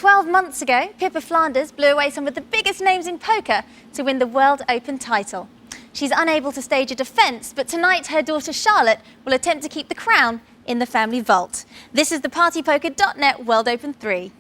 12 months ago, Pippa Flanders blew away some of the biggest names in poker to win the World Open title. She's unable to stage a defence, but tonight her daughter Charlotte will attempt to keep the crown in the family vault. This is the partypoker.net World Open 3.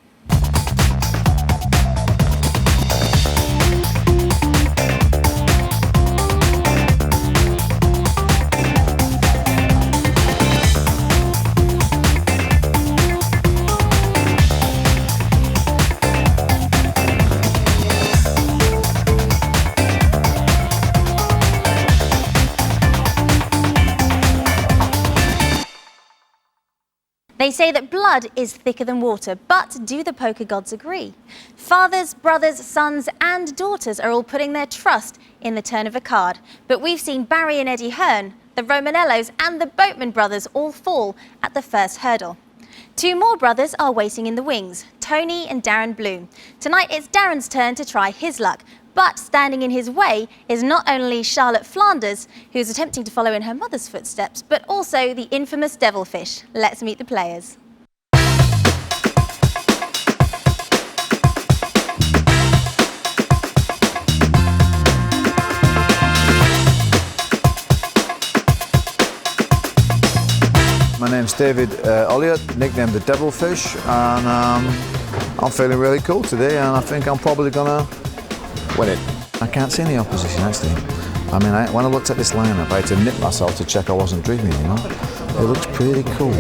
They say that blood is thicker than water, but do the poker gods agree? Fathers, brothers, sons and daughters are all putting their trust in the turn of a card. But we've seen Barry and Eddie Hearn, the Romanellos and the Boatman brothers all fall at the first hurdle. Two more brothers are waiting in the wings, Tony and Darren Bloom. Tonight it's Darren's turn to try his luck. But standing in his way is not only Charlotte Flanders, who is attempting to follow in her mother's footsteps, but also the infamous Devilfish. Let's meet the players. My name's David Ulliott, nicknamed the Devilfish, and I'm feeling really cool today, and I think I'm probably gonna win it. I can't see any opposition actually. I mean, when I looked at this lineup, I had to nip myself to check I wasn't dreaming, you know. It looks pretty cool.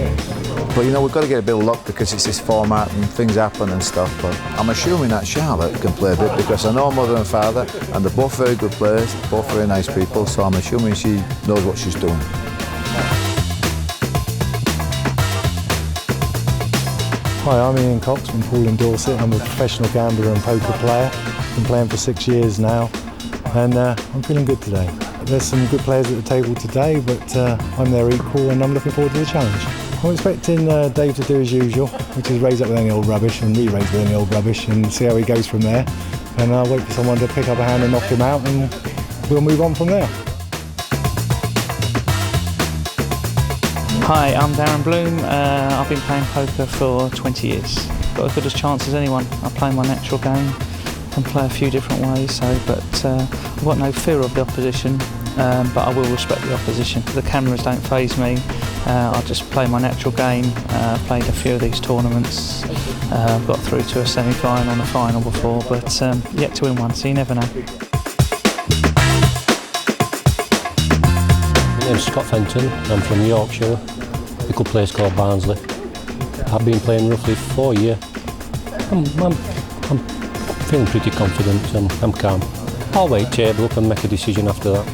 But you know, we've got to get a bit of luck because it's this format and things happen and stuff. But I'm assuming that Charlotte can play a bit because I know mother and father, and they're both very good players, both very nice people, so I'm assuming she knows what she's doing. Hi, I'm Ian Cox from Poole in Dorset. I'm a professional gambler and poker player. Been playing for 6 years now, and I'm feeling good today. There's some good players at the table today, but I'm their equal and I'm looking forward to the challenge. I'm expecting Dave to do as usual, which is raise up with any old rubbish and re-raise with any old rubbish and see how he goes from there. And I'll wait for someone to pick up a hand and knock him out, and we'll move on from there. Hi, I'm Darren Bloom. I've been playing poker for 20 years. Got as good a chance as anyone. I play my natural game and play a few different ways, but I've got no fear of the opposition, but I will respect the opposition. The cameras don't faze me. I just play my natural game. Played a few of these tournaments. Got through to a semi-final and a final before, but yet to win one, so you never know. My name's Fenton. I'm from Yorkshire, a little place called Barnsley. I've been playing roughly 4 years. I'm feeling pretty confident. I'm calm. I'll wait table up and make a decision after that.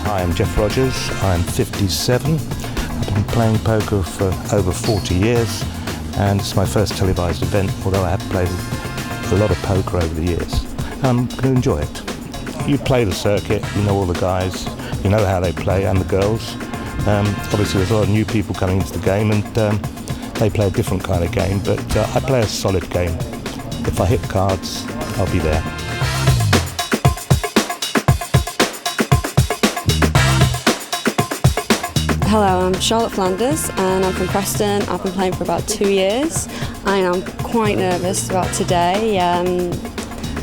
Hi, I'm Jeff Rogers. I'm 57. I've been playing poker for over 40 years, and it's my first televised event, although I have played a lot of poker over the years. I'm going to enjoy it. You play the circuit, you know all the guys, you know how they play, and the girls. Obviously there's a lot of new people coming into the game, and they play a different kind of game, but I play a solid game. If I hit cards, I'll be there. Hello, I'm Charlotte Flanders and I'm from Preston. I've been playing for about 2 years and I'm quite nervous about today.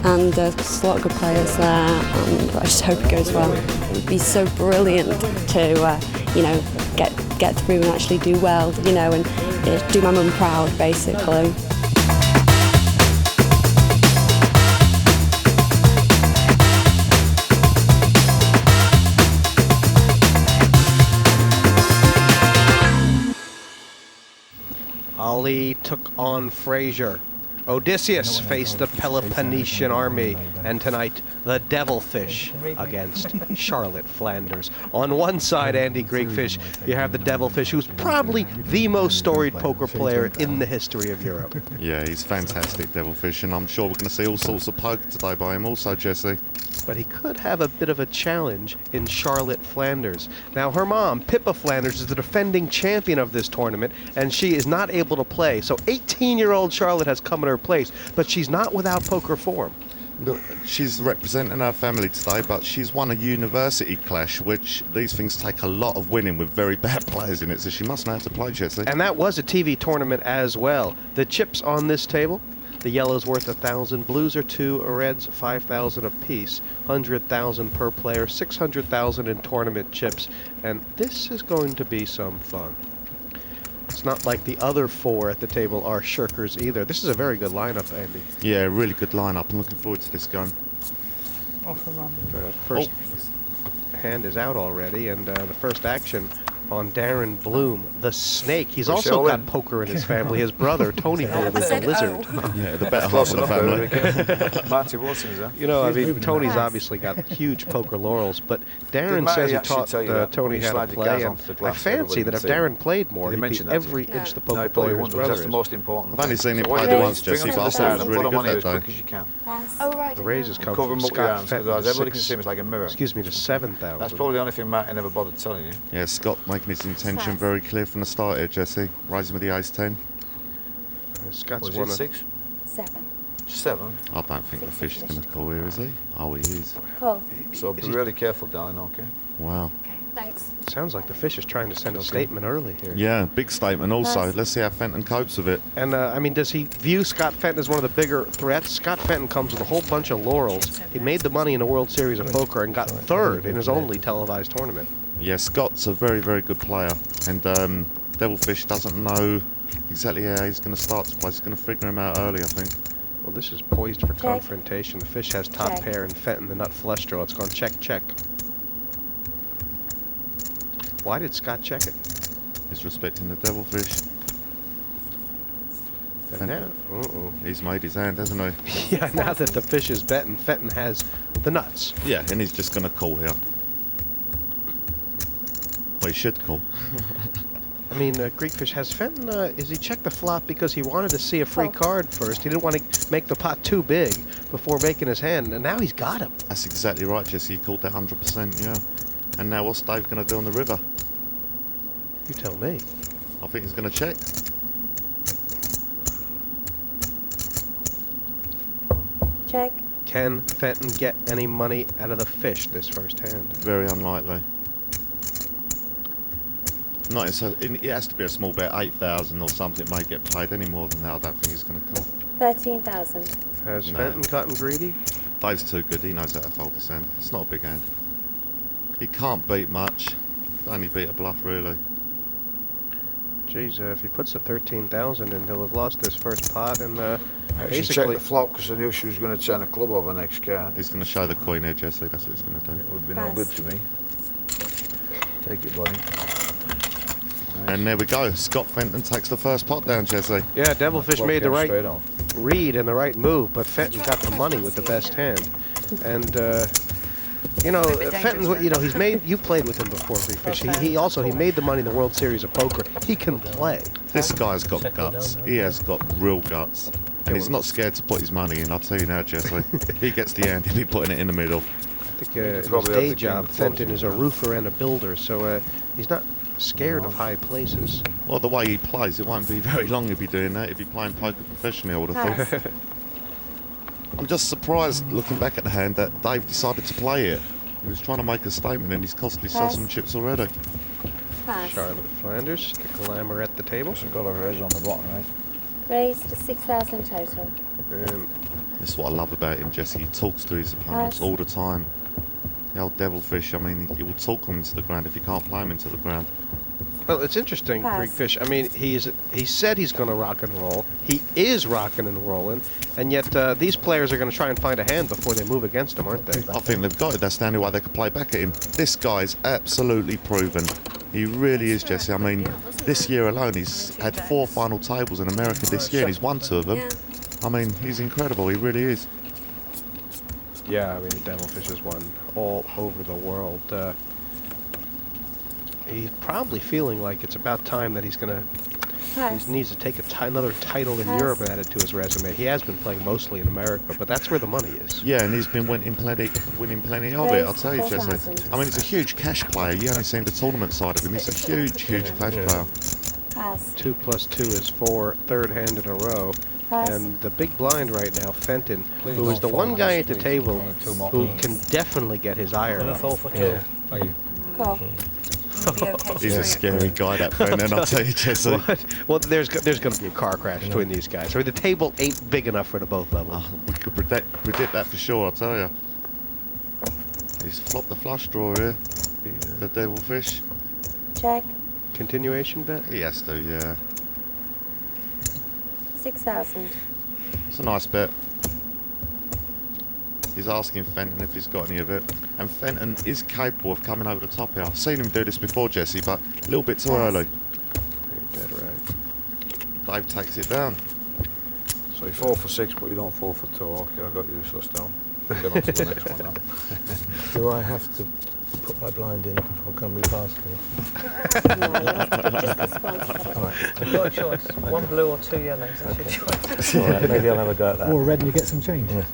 And there's a lot of good players there, and I just hope it goes well. It would be so brilliant to, you know, get through and actually do well, you know, and do my mum proud, basically. Ali took on Fraser. Odysseus faced the Peloponnesian army, and tonight the Devilfish against Charlotte Flanders. On one side, Andy Greekfish, you have the Devilfish, who's probably the most storied poker player in the history of Europe. Yeah, he's fantastic, Devilfish, and I'm sure we're going to see all sorts of poker today by him also, Jesse. But he could have a bit of a challenge in Charlotte Flanders. Now, her mom, Pippa Flanders, is the defending champion of this tournament, and she is not able to play. So 18-year-old Charlotte has come in her place, but she's not without poker form. Look, she's representing her family today, but she's won a university clash, which these things take a lot of winning with very bad players in it, so she must know how to play, Jesse. And that was a TV tournament as well. The chips on this table, the yellow's worth 1,000, blues are 2, reds 5,000 apiece, 100,000 per player, 600,000 in tournament chips, and this is going to be some fun. It's not like the other 4 at the table are shirkers either. This is a very good lineup, Andy. Yeah, really good lineup. I'm looking forward to this game. Off a run. First hand is out already, and the first action on Darren Bloom, the snake. He's also got poker in his family. His brother, Tony Bloom, is the lizard. Yeah, the better half of the family. Marty Watson's there. You know, I mean, Tony's obviously got huge poker laurels, but Darren says he taught Tony how to play, and I fancy that if Darren played more, he'd be every inch the poker player his brother That's is. the most important. I've only seen him play the once, Jesse, but I thought it was really good that day. As you can. Oh, right. The raises come Cover from them up with your Scott hands, Fenton because to everybody can see him. It's like a mirror. excuse me, to 7,000. That's probably the only thing Martin never bothered telling you. Yeah, Scott making his intention very clear from the start here, Jesse. Rising with the ace-10. Scott's Was won it a 6? 7. 7? I don't think the fish is going to call here, is he? Oh, he is. Cool. So be really careful, darling, okay? Wow. Okay, thanks. Sounds like the fish is trying to send a statement early here. Yeah, big statement also. Nice. Let's see how Fenton copes with it. And, I mean, does he view Scott Fenton as one of the bigger threats? Scott Fenton comes with a whole bunch of laurels. He made the money in the World Series of Poker and got 3rd in his only televised tournament. Yeah, Scott's a very, very good player. And Devilfish doesn't know exactly how he's going to start to play. He's going to figure him out early, I think. Well, this is poised for confrontation. The fish has top pair and Fenton the nut flush draw. It's gone check, check. Why did Scott check it? He's respecting the Devilfish. And now, He's made his hand, hasn't he? yeah, now that the fish is betting, Fenton has the nuts. Yeah, and he's just going to call here. Well, he should call. I mean, Greekfish, has Fenton, is he checked the flop because he wanted to see a free card first? He didn't want to make the pot too big before making his hand, and now he's got him. That's exactly right, Jesse. He called that 100%, yeah. And now what's Dave going to do on the river? You tell me. I think he's going to check. Check. Can Fenton get any money out of the fish this first hand? Very unlikely. Not so. It has to be a small bet, 8,000 or something. It may get paid any more than that. I don't think he's going to call. 13,000. Has Fenton gotten greedy? Dave's too good. He knows how to fold this hand. It's not a big hand. He can't beat much. Only beat a bluff, really. Geez, if he puts a 13,000 in, he'll have lost his first pot, and She checked the flop because I knew she was going to turn a club over next card. He's going to show the queen here, Jesse. That's what he's going to do. It would be no good to me. Take it, buddy. And there we go. Scott Fenton takes the first pot down, Jesse. Yeah, Devilfish made the right read and the right move, but Fenton got the money with the best hand. And, you know, Fenton, you know, he's made, you played with him before, Greekfish. He made the money in the World Series of Poker. He can play. This guy's got guts. He has got real guts. And he's not scared to put his money in, I'll tell you now, Jesse. If he gets the hand, he'll be putting it in the middle. I think in his day job, Fenton is a roofer and a builder, so he's not scared of high places. Well, the way he plays, it won't be very long he'll be doing that. He'll be playing poker professionally, I would have thought. I'm just surprised, looking back at the hand, that Dave decided to play it. He was trying to make a statement and he's cost himself some chips already. Charlotte Flanders, the glamour at the table. She's got a raise on the bottom, right? Raised to 6,000 total. This is what I love about him, Jesse. He talks to his opponents all the time. The old Devilfish, I mean, he will talk them into the ground if he can't play them into the ground. Well, it's interesting, Greekfish. I mean, he said he's going to rock and roll. He is rocking and rolling, and yet these players are going to try and find a hand before they move against him, aren't they? I think they've got it. That's the only way they can play back at him. This guy's absolutely proven. He really is, Jesse. I mean, this year alone, he's had 4 final tables in America this year, and he's won 2 of them. I mean, he's incredible. He really is. Yeah, I mean, Devilfish has won all over the world. He's probably feeling like it's about time that he's going to... He needs to take another title in Europe and add it to his resume. He has been playing mostly in America, but that's where the money is. Yeah, and he's been winning plenty of it, I'll tell you, Jesse. I mean, he's a huge cash player. You only seen the tournament side of him. He's a huge cash player. 2 + 2 is 4, third hand in a row. Pass. And the big blind right now, Fenton, who is the one guy at the table who can definitely get his ire up. Yeah. Call. He's a scary guy, that Fenton, I'll tell you, Jesse. What? Well, there's going to be a car crash between these guys. I mean, the table ain't big enough for the both levels. Oh, we could predict that for sure, I'll tell you. He's flopped the flush draw here, the devilfish. Check. Continuation bet? He has to, yeah. 6,000. It's a nice bet. He's asking Fenton if he's got any of it. And Fenton is capable of coming over the top here. I've seen him do this before, Jesse, but a little bit too early. You're dead right. Dave takes it down. So you fall for 6, but you don't fall for 2. Okay, I got you, so still. Get on to the next one now. Do I have to put my blind in, or can we pass me? No, you have to put just this one. All right. You've got a choice. 1 blue or 2 yellows. That's your choice. All right, maybe I'll have a go at that. Or red and you get some change. Yeah.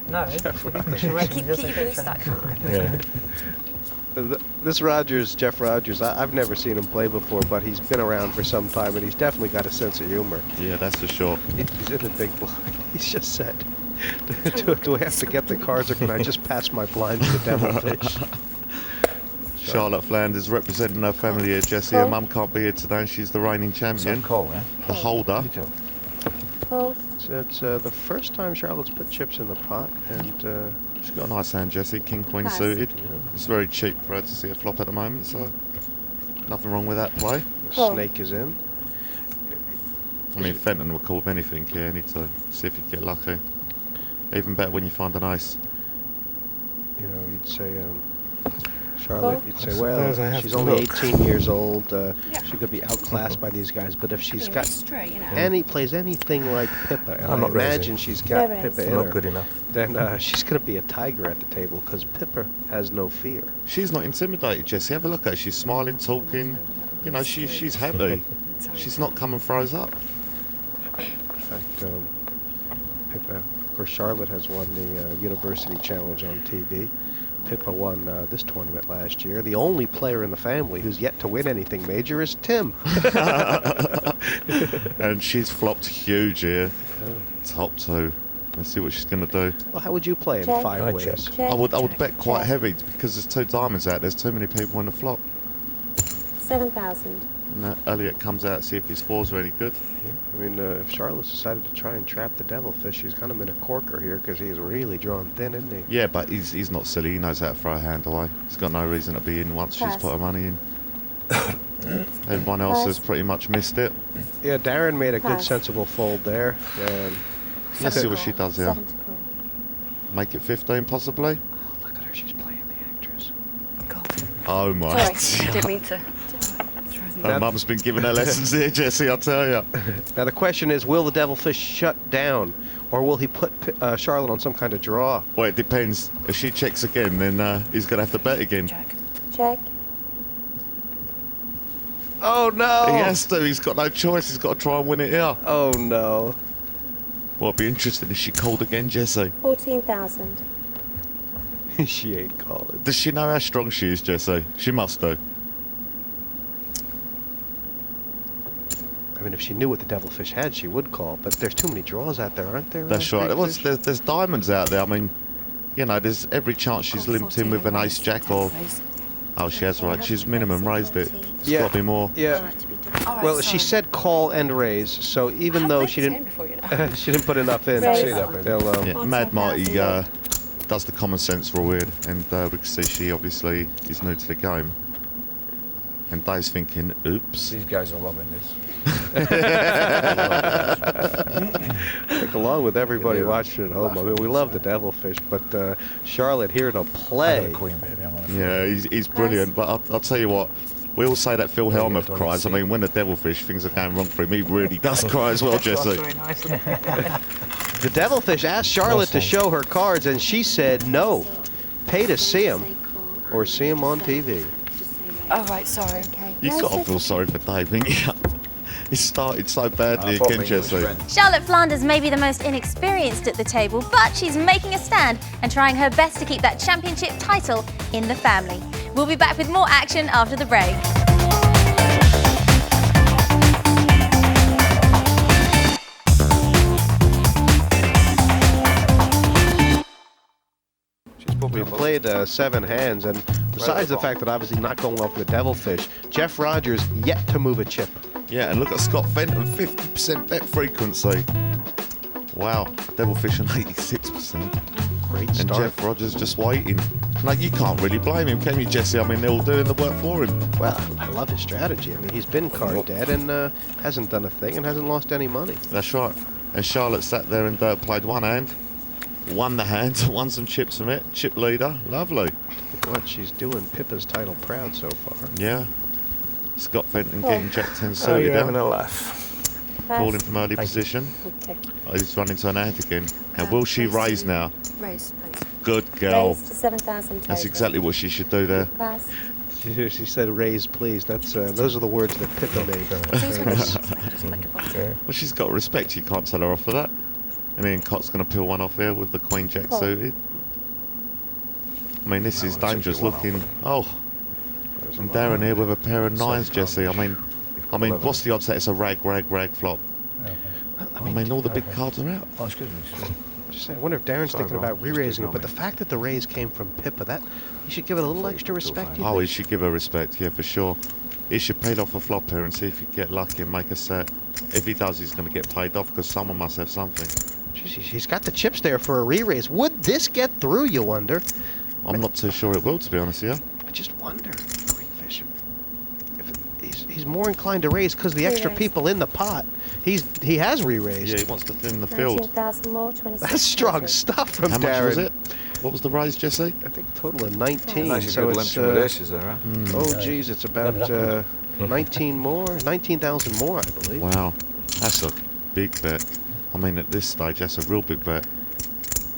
No, if you push a red, Keep it doesn't your get blue stack high. Yeah. This Rogers, Jeff Rogers, I've never seen him play before, but he's been around for some time, and he's definitely got a sense of humor. Yeah, that's for sure. He's in the big blind. He's just said, do I have to get the cards, or can I just pass my blind to the devilfish? Charlotte Flanders representing her family here, Jesse. Her mum can't be here today, and she's the reigning champion. Call, yeah? The holder. Call. So it's the first time Charlotte's put chips in the pot, and She's got a nice hand, Jesse. King, queen Pass. suited. It's very cheap for her to see a flop at the moment, so nothing wrong with that play. the Call. snake is in. I mean, Fenton will call with anything here, anytime. See if you get lucky. Even better when you find an ace. You know, you'd say, Charlotte, you'd say, I well, suppose I have she's to only look. 18 years old. She could be outclassed by these guys, but if she's got plays anything like Pippa, and I'm I not imagine raising. she's got Yeah, Pippa raise. in I'm not her, good enough. then she's going to be a tiger at the table, because Pippa has no fear. She's not intimidated, Jesse. Have a look at her. She's smiling, talking. You know, she's happy. She's not coming throws up. In fact, Pippa, of course, Charlotte has won the University Challenge on TV. Pippa won this tournament last year. The only player in the family who's yet to win anything major is Tim. And she's flopped huge here. Top 2. Let's see what she's going to do. Well, how would you play in Check. 5 I ways? check. Check. I would bet quite Check. heavy because there's 2 diamonds out. There's too many people in the flop. 7,000. And Ulliott comes out to see if his 4s are any good. I mean, if Charlotte's decided to try and trap the devilfish, she's kind of in a corker here, because he's really drawn thin, isn't he? Yeah, but he's not silly. He knows how to throw a hand away. He's got no reason to be in once she's Pass. put her money in. Everyone else Pass. has pretty much missed it. Yeah, Darren made a good, Pass. sensible fold there. Let's see what she does here. 7 to call. Make it 15 possibly. Oh, look at her, she's playing the actress. Oh my. Sorry, I didn't mean to. Her mum's been giving her lessons here, Jesse, I'll tell you. Now the question is, will the devilfish shut down, or will he put Charlotte on some kind of draw? Well, it depends. If she checks again, then he's going to have to bet again. Check. Oh no! He has to. He's got no choice. He's got to try and win it here. Oh no! Well, it'd be interesting if she called again, Jesse. 14,000. She ain't calling. Does she know how strong she is, Jesse? She must do. I mean, if she knew what the devilfish had, she would call. But there's too many draws out there, aren't there? That's right. Well, there's diamonds out there. I mean, you know, there's every chance she's limped in with an ace jack or... Oh, she has right. She's minimum raised it. It's got to be more. Yeah. Well, she said call and raise, so even though she didn't, she didn't put enough in. Raise. They'll, Yeah, Mad Marty does the common sense rule here, and we can see she obviously is new to the game. And Dave's thinking, oops. These guys are loving this. I think along with everybody watching at home, I mean, we love the devilfish, but Charlotte here to play. Queen, baby. I'm on a Yeah, he's brilliant. But I'll tell you what, we all say that Phil Hellmuth cries. I mean, when the devilfish, things are going wrong for him, he really does cry as well, Jesse. The devilfish asked Charlotte to show her cards, and she said no. Pay to see him, or see him on TV. Oh, right, sorry. You've got to feel sorry for Dave, ain't you? He started so badly again, Jesse. Charlotte Flanders may be the most inexperienced at the table, but she's making a stand and trying her best to keep that championship title in the family. We'll be back with more action after the break. played 7 hands, and besides the fact that obviously not going well for the Devilfish, Jeff Rogers yet to move a chip. Yeah, and look at Scott Fenton, 50% bet frequency. Wow, Devilfish on 86%. Great And start. Jeff Rogers just waiting. Like, you can't really blame him, can you, Jesse? I mean, they're all doing the work for him. Well, I love his strategy. I mean, he's been card dead and hasn't done a thing and hasn't lost any money. That's right. And Charlotte sat there and played one hand, won the hand, won some chips from it. Chip leader, lovely. Look what she's doing Pippa's title proud so far. Yeah. Scott Fenton getting Jack 10 Oh, suited you're having down. a laugh. Calling from early position. Okay. Oh, he's running to an hand again. And will she raise now? Raise, please. Good girl. Raise to 7,000 That's total. exactly what she should do there. Pass. She said, "Raise, please." That's those are the words that Pippa made. Well, she's got respect. You can't tell her off for that. And then Cott's going to peel one off here with the Queen Jack Cool. suited. I mean, this is dangerous looking. Oh, and Darren here with a pair of 9s, Jesse. I mean, what's the odds that it's a rag flop? I mean, all the big cards are out. Oh, excuse me. Just saying, I wonder if Darren's thinking about re-raising it, but the fact that the raise came from Pippa, that you should give it a little extra respect. Oh, he should give her respect, yeah, for sure. He should peel off a flop here and see if he can get lucky and make a set. If he does, he's going to get paid off because someone must have something. Jeez, he's got the chips there for a re-raise. Would this get through, you wonder? I'm not too sure it will, to be honest, yeah. I just wonder, Greekfish, if he's more inclined to raise because the extra Re-raise. people in the pot. He has re-raised. Yeah, he wants to thin the field. 19,000 more, 26. That's strong stuff from How Darren. much was it? What was the raise, Jesse? I think a total of 19. Nice So good it's, glimpse with aces there, huh? oh, geez, it's about 19 more, 19,000 more, I believe. Wow, that's a big bet. I mean, at this stage, that's a real big bet.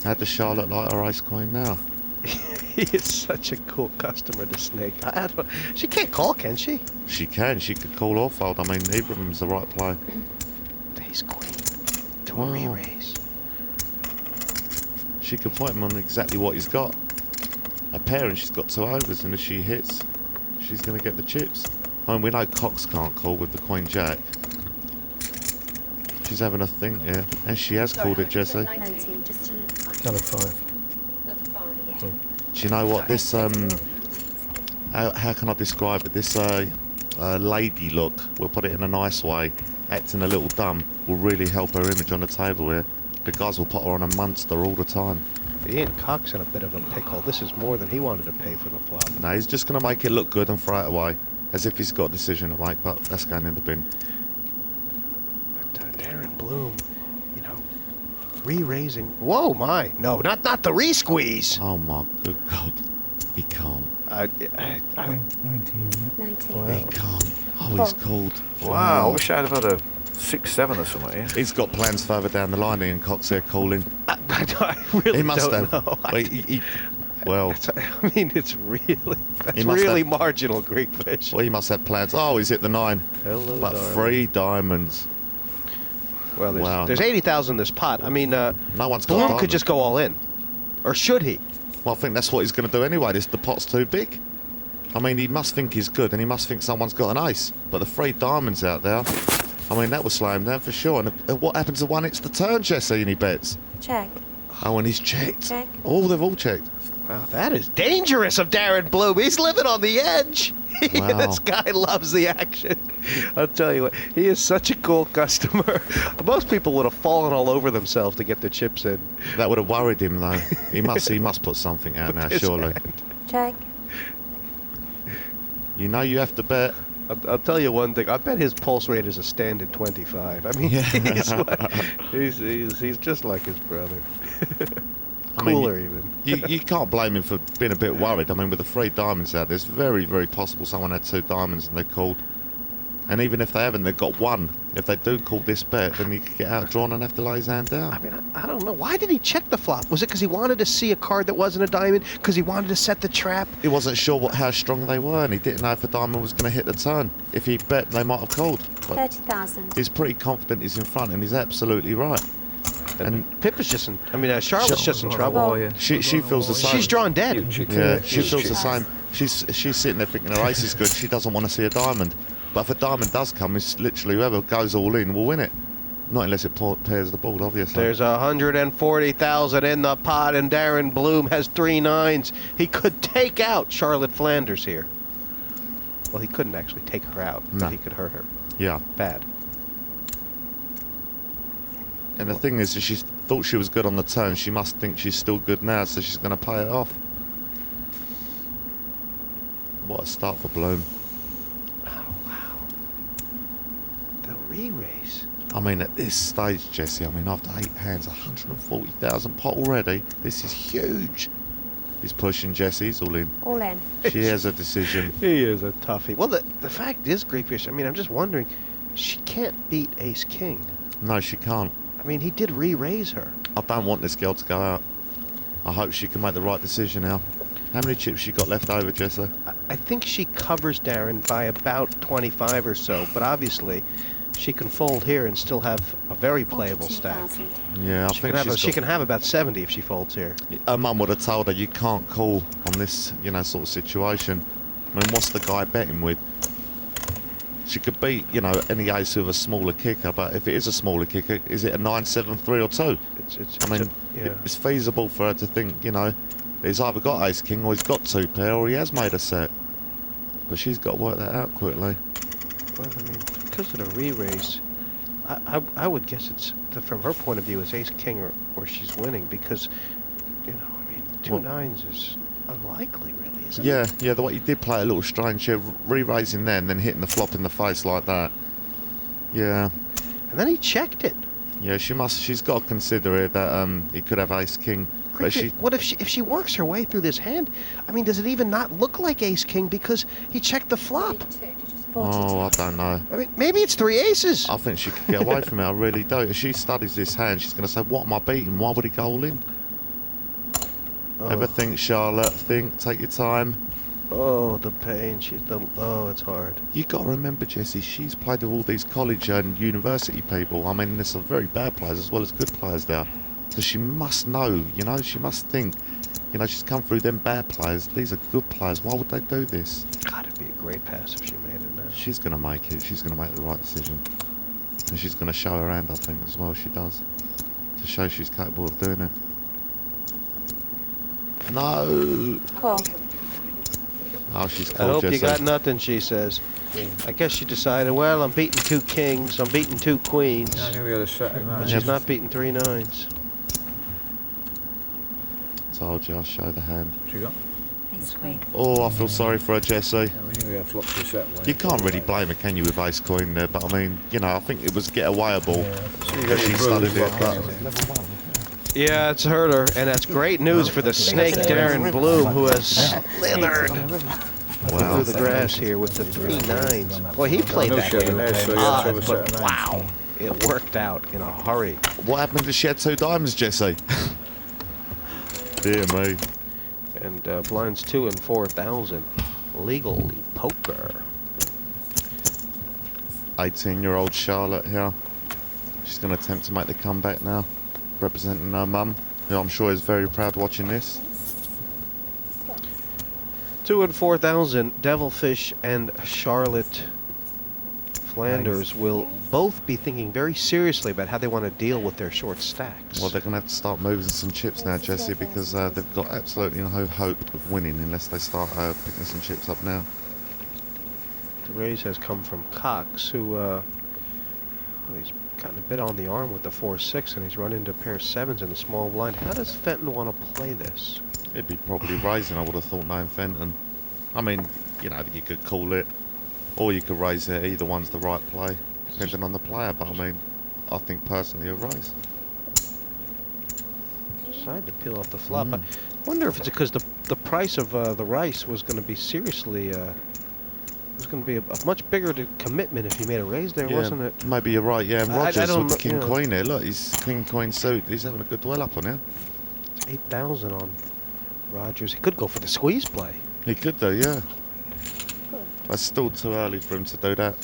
How does Charlotte like her ice queen now? He is such a cool customer, the snake. I don't, she can't call, can she? She can. She could call or fold. I mean, neither of them's the right play. Ace queen to Wow. a re-raise. She could point him on exactly what he's got. A pair, and she's got 2 overs, and if she hits, she's going to get the chips. I mean, we know Cox can't call with the Queen Jack. She's having a thing here, and she has called it, Jesse. 19, just another 5. Another 5. Another 5, yeah. Do you know what this how can I describe it? This lady look, we'll put it in a nice way, acting a little dumb, will really help her image on the table here. The guys will put her on a monster all the time. Ian Cox in a bit of a pickle. This is more than he wanted to pay for the flop. No, he's just going to make it look good and throw it away, as if he's got a decision to make, but that's going in the bin. But Darren Bloom, you know, re-raising. Whoa, my! No, not the re-squeeze. Oh my good God, he can't. 19. 19. He can't. Oh, he's called. Wow, I wish I'd have had a 6-7 or something here. He's got plans further down the line, Ian Cox here calling. I really He must don't have. know. Well, I mean, it's really, that's He must really have- marginal, Greekfish. well, he must have plans. Oh, he's hit the 9. Hello, But darling. 3 diamonds. Well, there's, Wow. there's 80,000 in this pot. I mean, No one's got Bloom diamonds. could just go all in. Or should he? Well, I think that's what he's going to do anyway. The pot's too big. I mean, he must think he's good, and he must think someone's got an ace. But the 3 diamonds out there, I mean, that will slow him down for sure. And what happens to one hits the turn, Jesse, and he bets? Check. Oh, and he's checked. Check. Oh, they've all checked. Wow, that is dangerous of Darren Bloom. He's living on the edge. Wow. This guy loves the action. I'll tell you what, he is such a cool customer. Most people would have fallen all over themselves to get the chips in. That would have worried him, though. He must put something out now, His surely. hand. Check. You know you have to bet. I'll tell you one thing. I bet his pulse rate is a standard 25. I mean, he's just like his brother. I mean, Cooler even. you can't blame him for being a bit worried. I mean, with the 3 diamonds out there, it's very, very possible someone had 2 diamonds and they called. And even if they haven't, they've got 1. If they do call this bet, then he could get outdrawn and have to lay his hand down. I mean, I don't know. Why did he check the flop? Was it because he wanted to see a card that wasn't a diamond? Because he wanted to set the trap? He wasn't sure how strong they were, and he didn't know if a diamond was going to hit the turn. If he bet, they might have called. But 30,000. he's pretty confident he's in front, and he's absolutely right. And Pip is just in... I mean, Charlotte's just in trouble. Oh, yeah. she feels the same. She's drawn dead. Yeah, she feels the same. She's sitting there thinking her ace is good. She doesn't want to see a diamond. But if a diamond does come, it's literally whoever goes all in will win it. Not unless it pairs the board, obviously. There's 140,000 in the pot, and Darren Bloom has 3 9s. He could take out Charlotte Flanders here. Well, he couldn't actually take her out, but he could hurt her. Yeah. Bad. And the thing is, if she thought she was good on the turn, she must think she's still good now, so she's going to play it off. What a start for Bloom. Oh, wow. The re-raise. I mean, at this stage, Jesse, I mean, after 8 hands, 140,000 pot already. This is huge. He's pushing Jesse. He's all in. All in. She has a decision. He is a toughie. Well, the fact is, Greekfish, I mean, I'm just wondering, she can't beat Ace-King. No, she can't. I mean, he did re-raise her. I don't want this girl to go out. I hope she can make the right decision now. How many chips she got left over, Jesse? I think she covers Darren by about 25 or so, but obviously she can fold here and still have a very playable stack. Yeah, I think she can have about 70 if she folds here. Her mum would have told her you can't call on this, you know, sort of situation. I mean, what's the guy betting with? She could beat, you know, any ace with a smaller kicker, but if it is a smaller kicker, is it a 9, 7, 3 or 2? It's feasible for her to think, you know, he's either got ace king or he's got 2 pair or he has made a set. But she's got to work that out quickly. Well, I mean, because of the re-raise, I would guess it's, from her point of view, it's ace king or she's winning because, you know, I mean, 2 9s is unlikely, really, isn't it? Yeah, the way he did play a little strange here, re-raising there and then hitting the flop in the face like that. Yeah. And then he checked it. Yeah, she's got to consider it that he could have ace king. But what if she works her way through this hand? I mean, does it even not look like ace king because he checked the flop? Oh, I don't know. I mean, maybe it's 3 aces. I think she could get away from it. I really do. If she studies this hand, she's going to say, "What am I beating? Why would he go all in?" Ever think, Charlotte? Think. Take your time. Oh, the pain. It's hard. You got to remember, Jesse. She's played with all these college and university people. I mean, there's some very bad players as well as good players there. So she must know, you know, she must think, you know, she's come through them bad players. These are good players. Why would they do this? God, it'd be a great pass if she made it now. She's going to make it. She's going to make the right decision. And she's going to show her hand, I think, as well. She does. To show she's capable of doing it. No! Cool. Oh, she's I called hope Jesse. you got nothing, she says. I guess she decided, well, I'm beating 2 kings, I'm beating 2 queens. Yeah, I knew we had a set in that. But she's not beating 3 9s. Told you, I'll show the hand. What you got? Ace queen. Oh, I feel sorry for her, Jesse. Yeah, we knew we had flops to set. You can't really blame her, can you, with ace queen there? But I mean, you know, I think it was get-awayable that she studied it. But Yeah, it's hurt her, and that's great news for the snake Darren Bloom, who has slithered through the grass here with the 3 9s. Boy, he played that game odd, but wow, it worked out in a hurry. what happened to she had 2 diamonds, Jesse? Dear me. And blinds 2 and 4,000. Legally poker. 18-year-old Charlotte here. She's going to attempt to make the comeback now, representing her mum, who I'm sure is very proud watching this. 2 and 4,000. Devilfish and Charlotte Flanders will both be thinking very seriously about how they want to deal with their short stacks. Well, they're going to have to start moving some chips now, Jesse, because they've got absolutely no hope of winning unless they start picking some chips up now. The raise has come from Cox, who well, he's gotten a bit on the arm with the 4-6, and he's run into a pair of 7s in the small blind. How does Fenton want to play this? It'd be probably raising, I would have thought, knowing Fenton. I mean, you know, you could call it, or you could raise it. Either one's the right play, depending on the player. But I mean, I think personally a raise. Decided to peel off the flop. I wonder if it's because the price of the rice was going to be seriously, was going to be a much bigger commitment if he made a raise there, wasn't it? Maybe you're right, yeah. And I Rogers don't with the know, king queen here. Look, he's king queen suit. He's having a good dwell up on here. It's 8,000 on Rogers. He could go for the squeeze play. He could do, yeah. That's still too early for him to do that.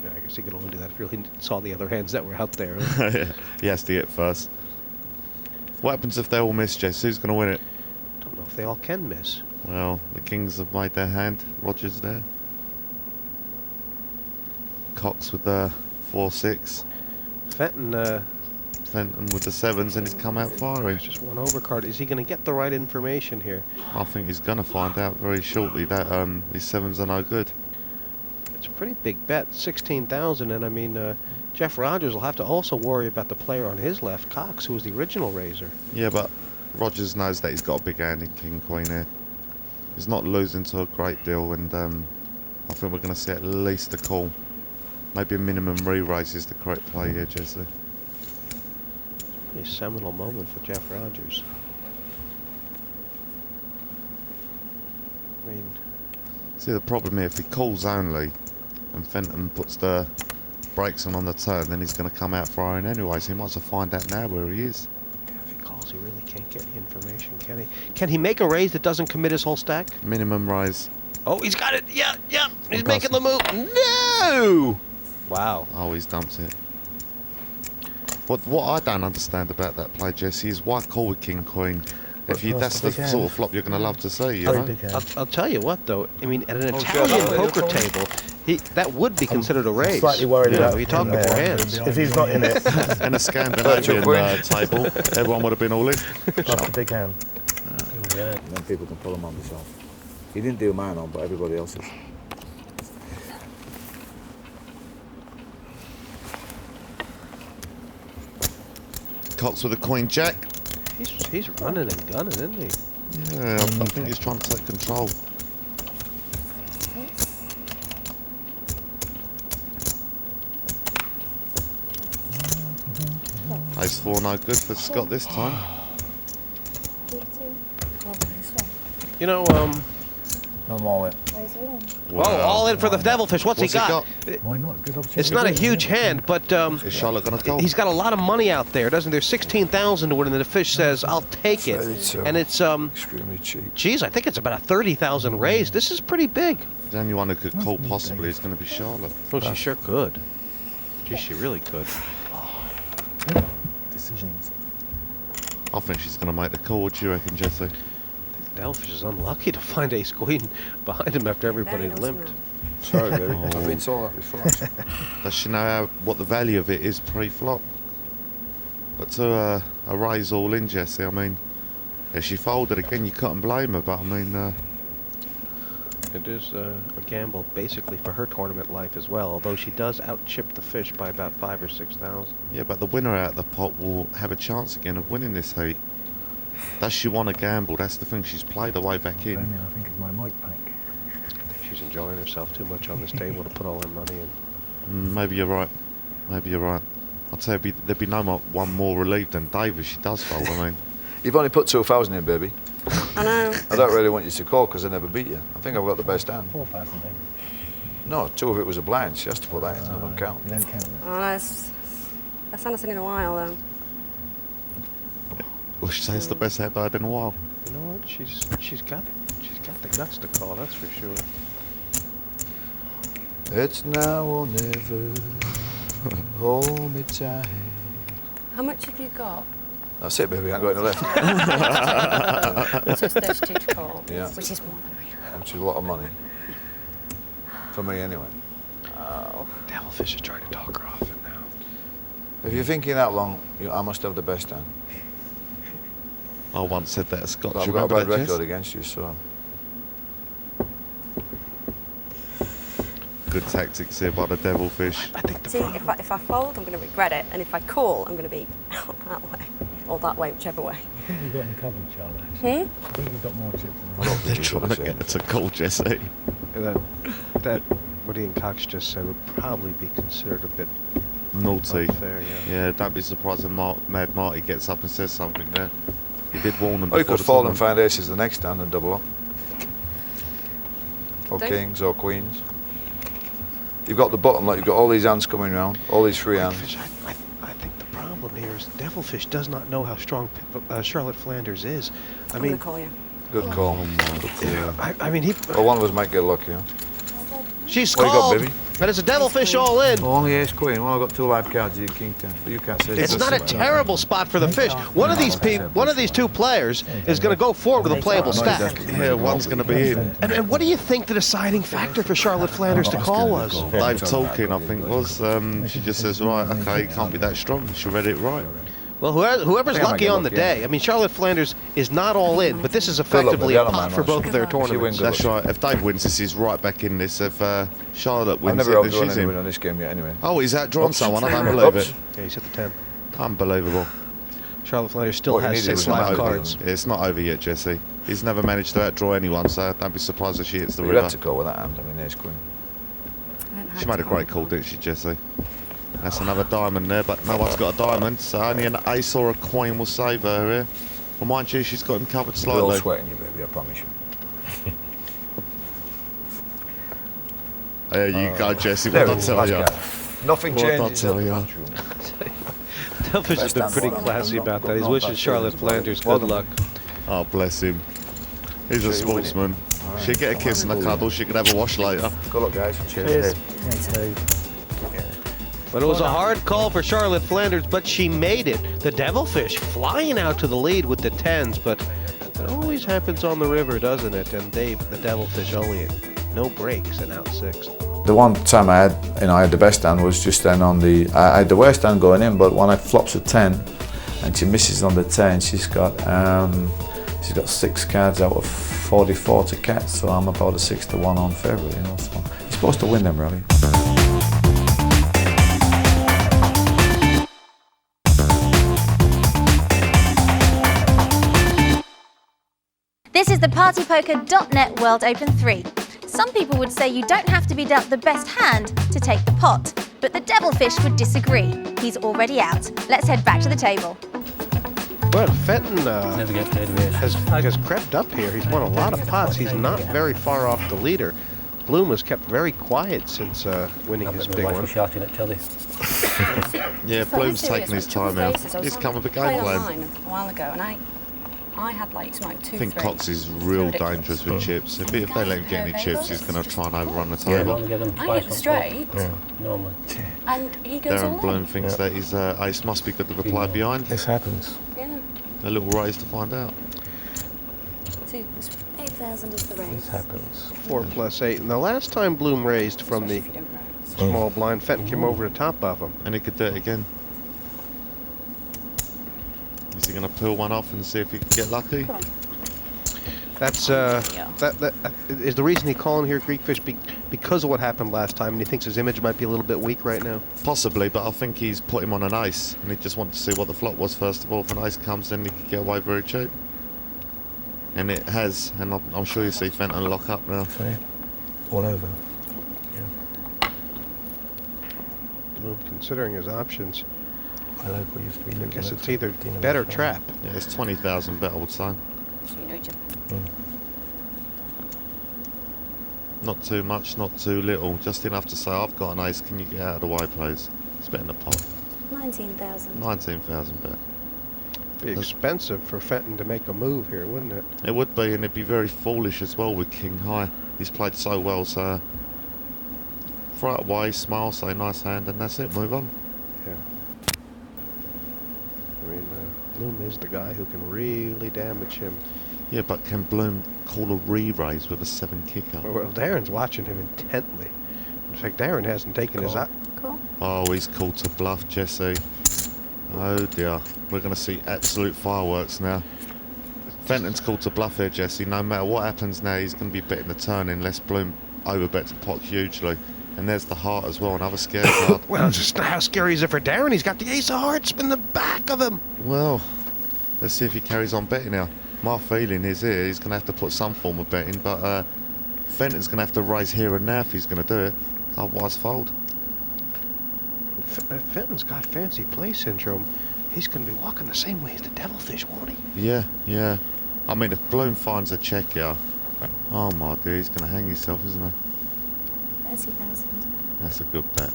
Yeah, I guess he could only do that if he really saw the other hands that were out there. Yeah, he has to hit first. What happens if they all miss, Jess? Who's going to win it? Don't know if they all can miss. Well, the Kings have made their hand. Rogers there. Cox with the 4-6. Fenton with the 7s, and he's come out firing. Just one overcard. Is he going to get the right information here? I think he's going to find out very shortly that his 7s are no good. It's a pretty big bet, 16,000, and I mean, Jeff Rogers will have to also worry about the player on his left, Cox, who was the original raiser. Yeah, but Rogers knows that he's got a big hand in King Queen here. He's not losing to a great deal, and I think we're going to see at least a call. Maybe a minimum re-raise is the correct play here, Jesse. A seminal moment for Jeff Rogers. I mean, see, the problem here, if he calls only and Fenton puts the brakes on the turn, then he's going to come out firing anyway, so he might as well find out now where he is. If he calls, he really can't get any information, can he? Can he make a raise that doesn't commit his whole stack? Minimum raise. Oh, he's got it. Yeah. He's making the move. No! Wow. Oh, he's dumped it. What I don't understand about that play, Jesse, is why call with King Queen? That's the sort of flop you're going to love to see, you know? I'll tell you what, though. I mean, at an Italian poker table, that would be considered a raise. I'm slightly worried about. You're talking four hands. If he's not in it, in a Scandinavian table, everyone would have been all in. That's a big hand. Yeah. And then people can pull them on themselves. He didn't do mine on, but everybody else's. Cox with a Queen Jack. He's running and gunning, isn't he? Yeah, I think he's trying to take control. Ace 4 no good for Scott this time. You know, I'm all in. Wow. Oh, all in for the Devilfish. What's he got? Why not? Good opportunity. It's not a huge hand, but is Charlotte going to call? He's got a lot of money out there, doesn't there? 16,000 to win, and the fish says, "I'll take it." And it's extremely cheap. Geez, I think it's about a 30,000 raise. This is pretty big. The only one who could call possibly is going to be Charlotte. Oh, she sure could. Geez, she really could. Decisions. I think she's going to make the call. What do you reckon, Jesse? Devilfish is unlucky to find ace queen behind him after everybody limped. Sorry, baby. I've been told that before. Does she know what the value of it is pre-flop? But to a raise all in, Jesse, I mean, if she folded again, you couldn't blame her, but I mean... it is a gamble, basically, for her tournament life as well, although she does out-chip the fish by about 5,000 or 6,000. Yeah, but the winner out of the pot will have a chance again of winning this heat. Does she want to gamble? That's the thing. She's played her way back in. I think it's my mic pack. She's enjoying herself too much on this table to put all her money in. Maybe you're right. Maybe you're right. I'll tell you, there'd be one more relieved than Dave if she does fold. I mean, you've only put 2,000 in, baby. I know. I don't really want you to call because I never beat you. I think I've got the best hand. 4,000, Dave. No, 2 of it was a blind. She has to put that in. I don't count. You don't count that. Oh, no, that's not seen in a while, though. well, she says it's the best hand I had in a while. You know what? She's got the guts to call. That's for sure. It's now or never. Hold me tight. How much have you got? That's it, baby. I ain't got any left. So it's 32 to call. Yeah. Which is more than real. Which is a lot of money. For me, anyway. Oh. Devilfish is trying to talk her off it now. If you're thinking that long, I must have the best hand. I once said that to Scott. But I've got a bad record against you, so... Good tactics here by the Devilfish. I think See, if I fold, I'm going to regret it, and if I call, I'm going to be out that way, or that way, whichever way. I think you've got any covered, Charlotte, actually. I think you've got more chips than that. They're trying to get to call Jesse. That what Ian Cox just said would probably be considered a bit naughty. Unfair, yeah. Yeah, don't be surprised when Mad Marty gets up and says something there. He did warn them. Or you could fold and find aces the next hand and double up. Or kings or queens. You've got the button, like you've got all these hands coming round, all these free hands. I think the problem here is Devilfish does not know how strong Charlotte Flanders is. I mean, I'm going to call you. Good call. I mean, well, one of us might get lucky, huh? She's what called. You got, baby? But it's a devilfish all in. Oh, only ace queen. Well, I've got 2 live cards. You king 10. But you can't say It's not a terrible spot for the fish. One of these two players is going to go forward with a playable stack. Yeah, one's going to be in. And what do you think the deciding factor for Charlotte Flanders to call was? Dave Tolkien, I think, was. She just says, right, okay, he can't be that strong. She read it right. Well, whoever's lucky on the day. I mean, Charlotte Flanders is not all in, but this is effectively a pot for both of their tournaments. That's right. If Dave wins, this is right back in this. If Charlotte wins, I've never it, then she's in. on this game yet, anyway. Oh, he's outdrawn someone. I don't believe it. Yeah, he's at the 10. Unbelievable. Charlotte Flanders still has 6 live cards. It's not over yet, Jesse. He's never managed to outdraw anyone, so don't be surprised if she hits the river. You had to go with that hand. I mean, ace queen. She made a great call, didn't she, Jesse? That's another diamond there, but no one's got a diamond, so only an ace or a queen will save her here. Well, mind you, she's got him covered slightly. We're all sweating you, baby, I promise you. There you go, Jesse. What did I tell you? Nothing changes. What did I tell you? Devilfish has been pretty classy about that. He's wishing Charlotte Flanders good luck. Oh, bless him. He's a sportsman. She'll get a kiss and a cuddle. She could have a wash later. Good luck, guys. Cheers. But it was a hard call for Charlotte Flanders, but she made it. The Devilfish flying out to the lead with the 10s, but it always happens on the river, doesn't it? And Dave, the Devilfish, Ulliott, no breaks and out 6th. The one time I had the best hand was just then on the. I had the worst hand going in, but when I flops a 10, and she misses on the 10, she's got 6 cards out of 44 to catch, so I'm about a 6-1 on favourite, you know. So you're supposed to win them, really. This is the partypoker.net World Open 3. Some people would say you don't have to be dealt the best hand to take the pot, but the Devilfish would disagree. He's already out. Let's head back to the table. Well, Fenton has crept up here. He's won a lot of pots. He's not very far off the leader. Bloom has kept very quiet since winning his big one. Shouting at telly. Yeah, Bloom's taking his time out. He's come with a game plan. A while ago, and I had like 2 I think Cox is real dangerous with chips. If they let him get any chips, he's going to try and overrun the table. I hit the straight, normally. and he goes all Darren in. Bloom thinks that his ace must be good to reply behind. This happens. Yeah. A little raise to find out. 8,000 is the raise. This happens. 4 plus 8. And the last time Bloom raised from the small blind, Fenton came over the top of him. And he could do it again. Is he going to peel one off and see if he can get lucky? That's that is the reason he calling here Greekfish because of what happened last time, and he thinks his image might be a little bit weak right now. Possibly, but I think he's put him on an ace, and he just wanted to see what the flop was first of all. If an ace comes in, he could get away very cheap. And it has, and I'm sure you see Fenton lock up now. See? All over. Bloom considering his options. I like what used to be. I guess it's either bet or trap. Yeah, it's 20,000 bet, I would say. Not too much, not too little. Just enough to say, I've got an ace, can you get out of the way, please? It's betting the pot. 19,000. 19,000 bet. Be expensive for Fenton to make a move here, wouldn't it? It would be, and it'd be very foolish as well with King High. He's played so well, so throw it away, smile, say nice hand, and that's it, move on. Yeah. I mean, Bloom is the guy who can really damage him. Yeah, but can Bloom call a re-raise with a 7 kicker? Well, Darren's watching him intently. In fact, Darren hasn't taken his eye. Cool. Oh, he's called to bluff, Jesse. Oh dear, we're going to see absolute fireworks now. Fenton's called to bluff here, Jesse. No matter what happens now, he's going to be betting the turn unless Bloom overbets the pot hugely. And there's the heart as well, another scary card. Well, just how scary is it for Darren? He's got the ace of hearts in the back of him. Well, let's see if he carries on betting now. My feeling is here he's going to have to put some form of betting, but Fenton's going to have to raise here and now if he's going to do it. Otherwise, fold. Fenton's got fancy play syndrome. He's going to be walking the same way as the Devilfish, won't he? Yeah, yeah. I mean, if Bloom finds a check here, oh my dear, he's going to hang himself, isn't he? 30,000. That's a good bet.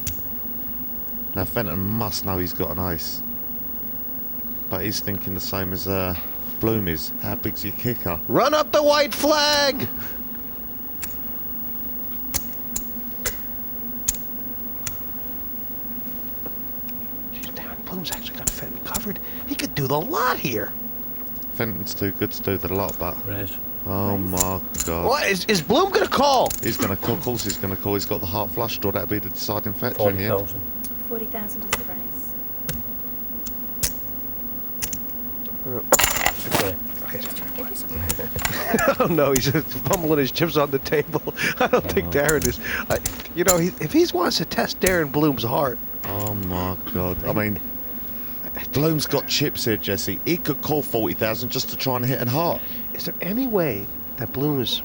Now, Fenton must know he's got an ace. But he's thinking the same as Bloom is. How big's your kicker? Run up the white flag! Bloom's actually got Fenton covered. He could do the lot here. Fenton's too good to do the lot, but... Raise. Oh my God. What? Is Bloom going to call? He's going to call. Of course he's going to call. He's got the heart flush draw. That'll be the deciding factor in the end. 40,000. 40,000 is the raise. Oh no, he's just fumbling his chips on the table. I don't think Darren is. You know, if he wants to test Darren Bloom's heart. Oh my God. I mean, Bloom's got chips here, Jesse. He could call 40,000 just to try and hit an heart. Is there any way that Bloom is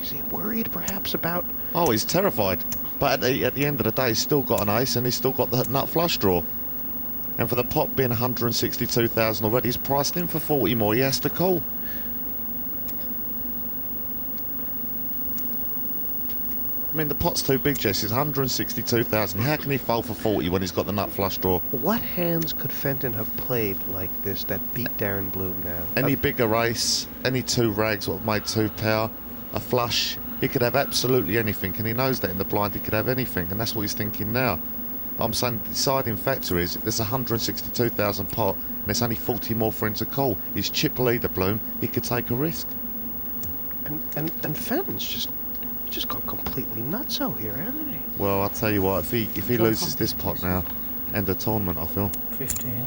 he worried perhaps about? Oh, he's terrified. But at the end of the day, he's still got an ace and he's still got the nut flush draw. And for the pot being 162,000 already, he's priced in for 40 more. He has to call. I mean, the pot's too big, Jesse. It's 162,000. How can he fold for 40 when he's got the nut flush draw? What hands could Fenton have played like this that beat Darren Bloom now? Any bigger ace, any two rags would have made two pair, a flush. He could have absolutely anything, and he knows that in the blind he could have anything, and that's what he's thinking now. But I'm saying the deciding factor is there's 162,000 pot, and there's only 40 more for him to call. He's chip leader, Bloom. He could take a risk. And Fenton's just gone completely nutso here, hasn't he? Well, I'll tell you what, if he loses this pot now, end of tournament, I feel. 15.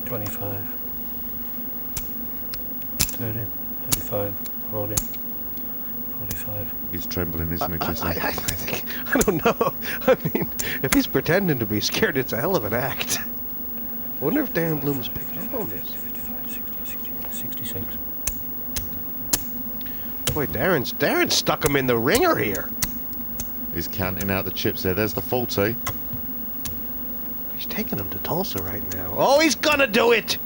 25. 30. 35. 40. 45. He's trembling, isn't he, Jesse? I don't know. I mean, if he's pretending to be scared, it's a hell of an act. I wonder if Darren Bloom's picking up on this. 55, 60, 66. Boy, Darren stuck him in the ringer here. He's counting out the chips there. There's the 40. He's taking him to Tulsa right now. Oh, he's gonna do it!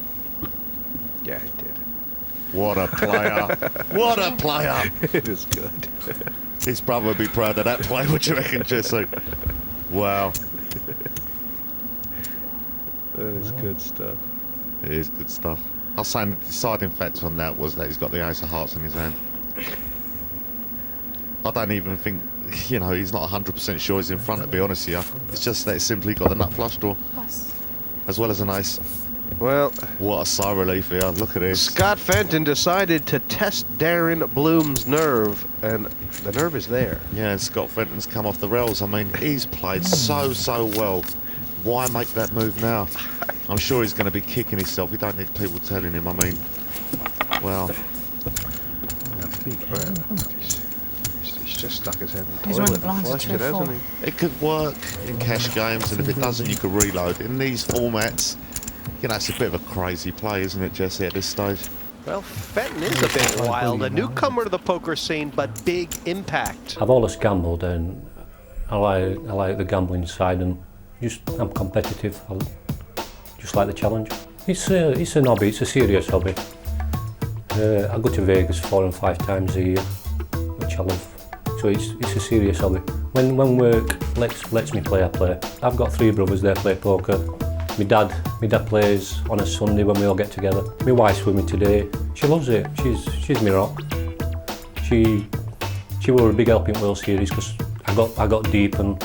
Yeah, he did. What a player. What a player. It is good. His brother would be proud of that play, what you reckon, Jesse? Wow. That is good stuff. It is good stuff. I was saying the deciding factor on that was that he's got the ace of hearts in his hand. I don't even think, you know, he's not 100% sure he's in front, to be honest with you. It's just that he's simply got the nut flush draw. As well as an ace. Well, what a sigh of relief here. Look at this. Scott Fenton decided to test Darren Bloom's nerve, and the nerve is there. Yeah, and Scott Fenton's come off the rails. I mean, he's played so well. Why make that move now? I'm sure he's going to be kicking himself. He don't need people telling him. I mean, well. He's just stuck his head in the toilet and flushed it, hasn't he? It could work in cash games, and if it doesn't, you could reload. In these formats, you know, it's a bit of a crazy play, isn't it, Jesse, at this stage? Well, Fenton is a bit wild. A newcomer to the poker scene, but big impact. I've always gambled, and I like the gambling side, and I'm competitive. I just like the challenge. It's a hobby. It's a serious hobby. I go to Vegas 4 and 5 times a year, which I love. So it's a serious hobby. When work lets me play, I play. I've got 3 brothers. They play poker. My dad plays on a Sunday when we all get together. My wife's with me today. She loves it. She's my rock. She were a big help in World Series because I got deep, and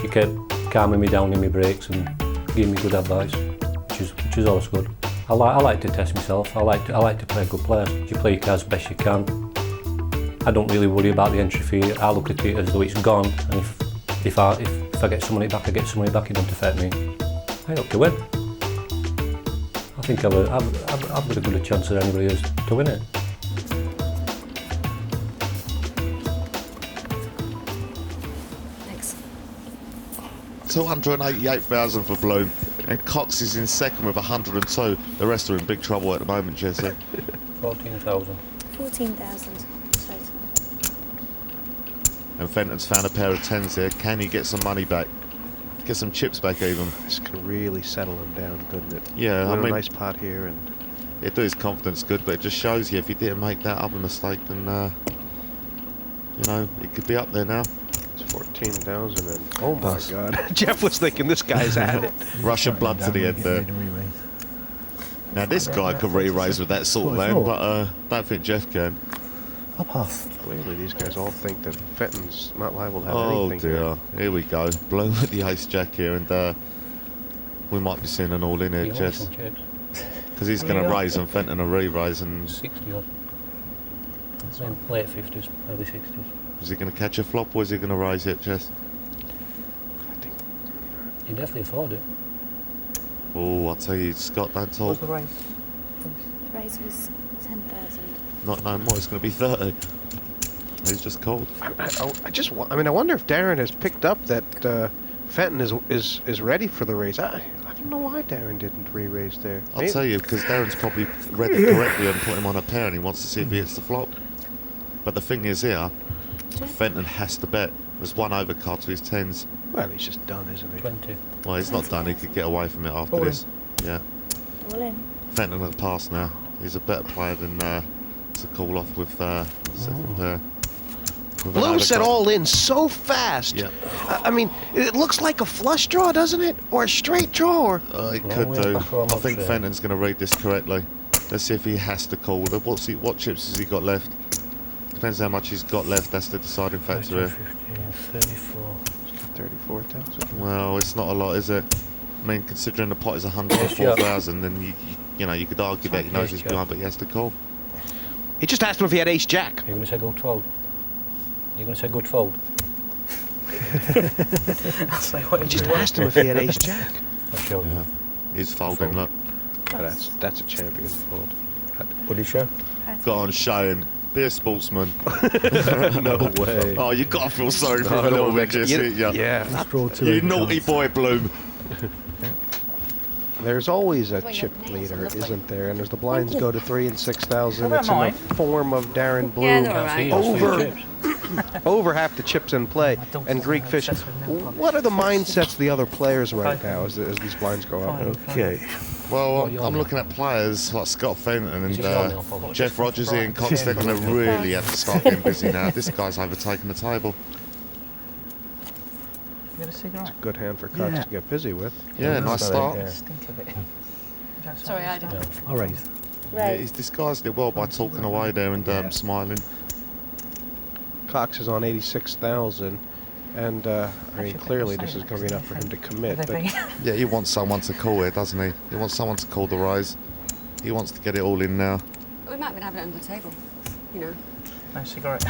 she kept calming me down in my breaks and giving me good advice, which is always good. I like to test myself. I like to play a good player. You play your cards best you can. I don't really worry about the entry fee. I look at it as though it's gone, and if I get some money back, I get some money back. It don't affect me. I hope to win. I think I've got a good chance as anybody else to win it. Thanks. 288,000 for Bloom, and Cox is in second with 102. The rest are in big trouble at the moment, Jesse. 14,000. 14,000 total. And Fenton's found a pair of 10s here. Can he get some money back? Get some chips back even. This could really settle him down, couldn't it? Yeah, I mean, a nice pot here, and it do his confidence good, but it just shows you if he didn't make that other mistake, then you know, it could be up there now. It's 14,000, and oh my God, Jeff was thinking this guy's at it. Russian blood to the head there. Now this guy could re-raise with that sort of hand, but I don't think Jeff can. I'll pass. Clearly, these guys all think that Fenton's not liable to have Oh anything. dear, here we go. Bloom with the ace jack here, and we might be seeing an all-in here, Jess. Because he's going to raise and Fenton a re-raise and... 60 odd. Late 50s, early 60s. Is he going to catch a flop or is he going to raise it, Jess? You definitely afford it. Oh, I'll tell you, Scott, don't talk. What's the raise? The raise was 10,000. Not no more, it's going to be 30. He's just called. I mean, I wonder if Darren has picked up that Fenton is ready for the raise. I don't know why Darren didn't re-raise there. I'll tell you, because Darren's probably read it correctly and put him on a pair and he wants to see if he hits the flop. But the thing is here, Fenton has to bet. There's one overcard to his 10s. Well, he's just done, isn't he? 20. Well, he's not done. He could get away from it after All this. Yeah. All in. Fenton will pass now. He's a better player than to call off with second pair. With an Bloom said overcard. all in so fast. Yeah. I mean, it looks like a flush draw, doesn't it? Or a straight draw. Or... He Well, could we're do. back on I think there. Fenton's going to read this correctly. Let's see if he has to call. What chips has he got left? Depends how much he's got left. That's the deciding factor here. 34. 34,000. Well, it's not a lot, is it? I mean, considering the pot is 104,000, then you know you could argue that he knows he's behind, but he has to call. He just asked him if he had ace jack. You're going to say good fold? You're going to say good fold? He just asked him if he had ace jack. I'll show you. Yeah. He's folding, look. Oh, that's a champion fold. What did he show? Got on Shane. Be a sportsman. No way. Oh, you got to feel sorry for No, him a no, little bit, Vic, Jesse. yeah. Draw two You overcards. naughty boy, Bloom. There's always a Well, chip your nails are leader, lovely. isn't there? And as the blinds go to 3 and 6,000, I it's don't in mind. the form of Darren Bloom. Yeah, they're all right. Over half the chips in play. And Greekfish, what are the mindsets of the other players right now as these blinds go up? Okay. Well, I'm looking at players like Scott Fenton and Jeff Rogers, Ian Cox. They're going to really have to start getting busy now. This guy's overtaken the table. You got a cigarette? Good hand for Cox to get busy with. Yeah, nice start. Stink of it. Sorry, I didn't. I'll raise. Yeah, he's disguised it well by talking away there and smiling. Cox is on 86,000. And, I mean, clearly this is going to be enough for him to commit. But Yeah, he wants someone to call here, doesn't he? He wants someone to call the rise. He wants to get it all in now. We might have been having it under the table, you know. No cigarette.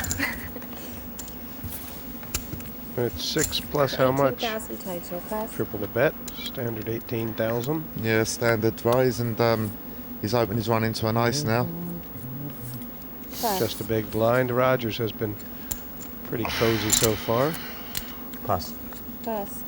it's 6 plus how much? 18,000 total, class. Triple the bet. Standard 18,000. Yeah, standard rise, and he's hoping he's run into an ace now. Class. Just a big blind. Rogers has been pretty cozy so far. Pass. Class.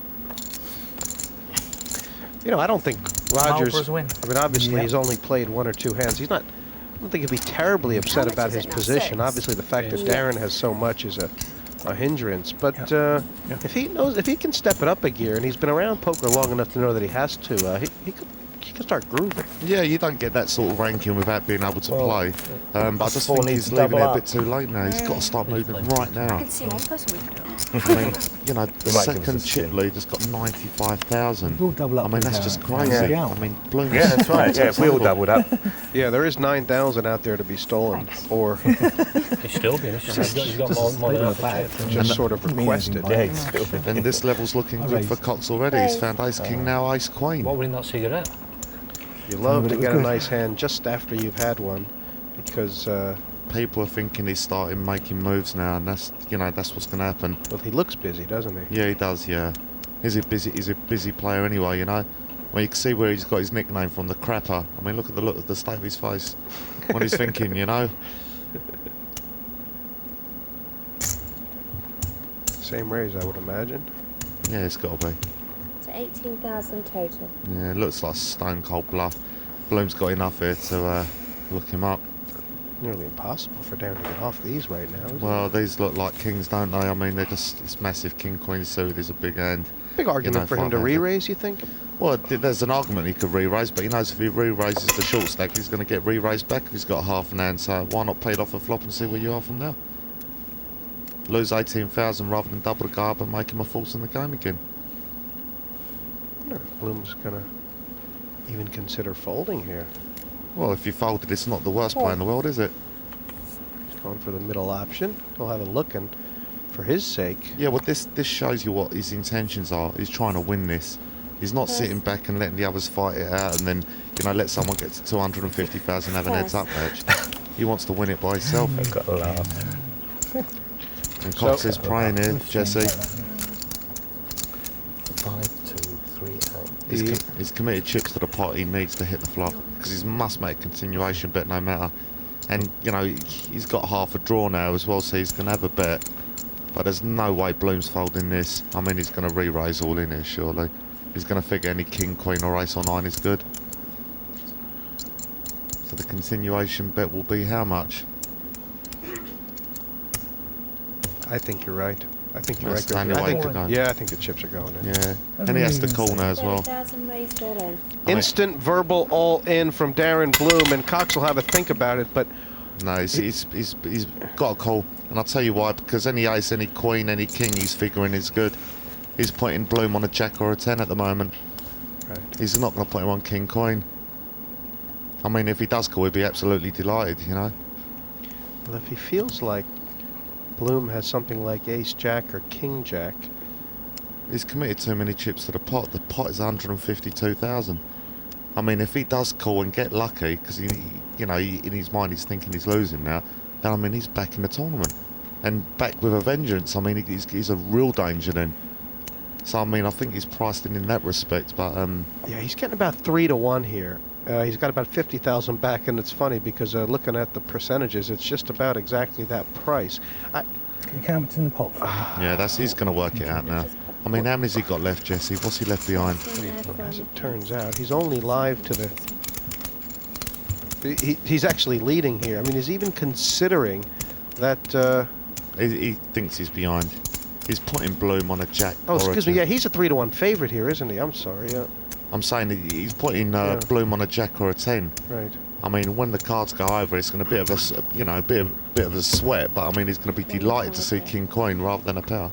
You know, I don't think Rogers. Marlborough's win. I mean, obviously Yeah. he's only played 1 or 2 hands. He's not. I don't think he'd be terribly upset much about is his it now? position. 6? Obviously, the fact that Yeah. Darren has so much is a hindrance. But if he can step it up a gear, and he's been around poker long enough to know that he has to, he can start grooving. Yeah, you don't get that sort of ranking without being able to Well, play. But I just four think needs he's to leaving it double a bit up. too late now. He's got to start moving right I now. can see one person we could do. I mean, you know, the might give us second a chip spin. lead has got 95,000. We'll double up I mean, with, that's just yeah. crazy. Yeah. I mean, Bloom. Yeah, that's right. Yeah, if we all doubled up. Yeah, there is 9,000 out there to be stolen, or He's still being. He's got more than half a chip. just sort of requested. Yeah, he's still And this level's looking I good raised. for Cox already. He's found ace king, now ace queen. What were in that cigarette? You love but to it was get a good. nice hand just after you've had one, because People are thinking he's starting making moves now, and that's what's going to happen. well, he looks busy, doesn't he? Yeah, he does. Yeah, he's a busy player anyway. You know, well, you can see where he's got his nickname from, the crapper. I mean, look at the state of his face when he's thinking. You know. Same raise, I would imagine. Yeah, it's got to be. To 18,000 total. Yeah, it looks like a stone cold bluff. Bloom's got enough here to look him up. Nearly impossible for Darren to get off these right now. Isn't Well, these look like kings, don't they? I mean, it's massive king queen suit. There's a big hand. it? Big argument for him to 500. re-raise, you think? Well, there's an argument he could re-raise, but he knows if he re-raises the short stack, he's going to get re-raised back if he's got half an hand. So why not play it off a flop and see where you are from there? Lose 18,000 rather than double the guy up and make him a force in the game again. I wonder if Bloom's going to even consider folding here. Well, if you folded, it's not the worst play in the world, is it? He's going for the middle option. He'll have a look, and for his sake, Yeah, well, this shows you what his intentions are. He's trying to win this. He's not sitting back and letting the others fight it out and then, you know, let someone get to 250,000 and have an heads up match. He wants to win it by himself. I've got to laugh. And Cox is praying here, Jesse. 5, 2, 3, 8. He's committed chips to the pot. He needs to hit the flop because he must make a continuation bet no matter. And, you know, he's got half a draw now as well, so he's going to have a bet. But there's no way Bloom's folding this. I mean, he's going to re-raise all in here, surely. He's going to figure any king, queen or ace or nine is good. So the continuation bet will be how much? I think you're right. I think you're That's the right. only way it could go. Yeah, I think the chips are going in. Yeah, and he has to call now as well. 30,000 raised all in. Instant verbal all in from Darren Bloom, and Cox will have a think about it, but No, he's got a call. And I'll tell you why, because any ace, any queen, any king he's figuring is good. He's putting Bloom on a jack or a 10 at the moment. right. He's not going to put him on king, queen. I mean, if he does call, he'd be absolutely delighted, you know. Well, if he feels like Bloom has something like ace jack or king jack, He's committed too many chips to the pot. The pot is 152,000. I mean, if he does call and get lucky, because in his mind he's thinking he's losing now, then I mean he's back in the tournament and back with a vengeance. I mean he's a real danger then. So I mean I think he's priced in that respect. But yeah, he's getting about 3 to 1 here. He's got about 50,000 back, and it's funny because looking at the percentages, it's just about exactly that price. Can you count what's in the pot for me? yeah, he's going to work it out now. I mean, how many's he got left, Jesse? What's he left behind? As it turns out, he's only live to the. He's actually leading here. I mean, he's even considering that. He thinks he's behind. He's putting Bloom on a jack. Oh, or a excuse me. 10. Yeah, he's a 3 to 1 favorite here, isn't he? I'm sorry. Yeah. I'm saying he's putting Bloom on a jack or a 10. Right. I mean, when the cards go over, it's going to be a bit of a sweat. But I mean, he's going to be delighted to see king queen rather than a pair.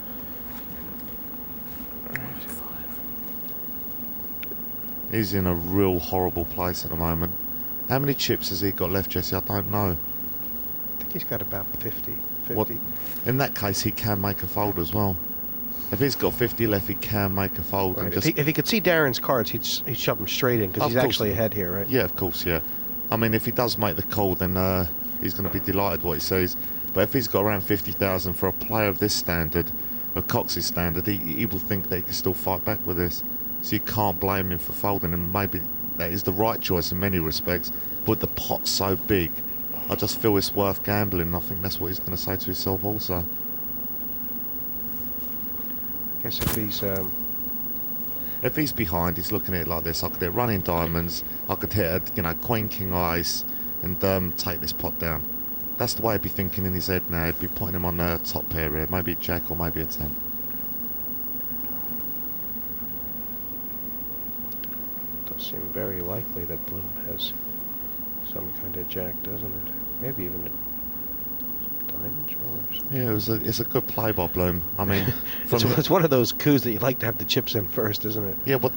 He's in a real horrible place at the moment. How many chips has he got left, Jesse? I don't know. I think he's got about 50. What? In that case, he can make a fold as well. If he's got 50 left, he can make a fold. Right. And If he could see Darren's cards, he'd shove them straight in because he's actually ahead here, right? Yeah, of course, yeah. I mean, if he does make the call, then he's going to be delighted what he sees. But if he's got around 50,000 for a player of this standard, of Cox's standard, he will think that he can still fight back with this. So you can't blame him for folding, and maybe that is the right choice in many respects. But the pot's so big, I just feel it's worth gambling. I think that's what he's going to say to himself also. I guess if he's behind, he's looking at it like this. I could hit running diamonds. I could hit a queen, king, ace, and take this pot down. That's the way he'd be thinking in his head now. He'd be putting him on a top pair here, maybe a jack or maybe a 10. does seem very likely that Bloom has some kind of jack, doesn't it? Maybe even diamonds or something. Yeah, it's a good play by Bloom. I mean, it's one of those coups that you like to have the chips in first, isn't it? Yeah, but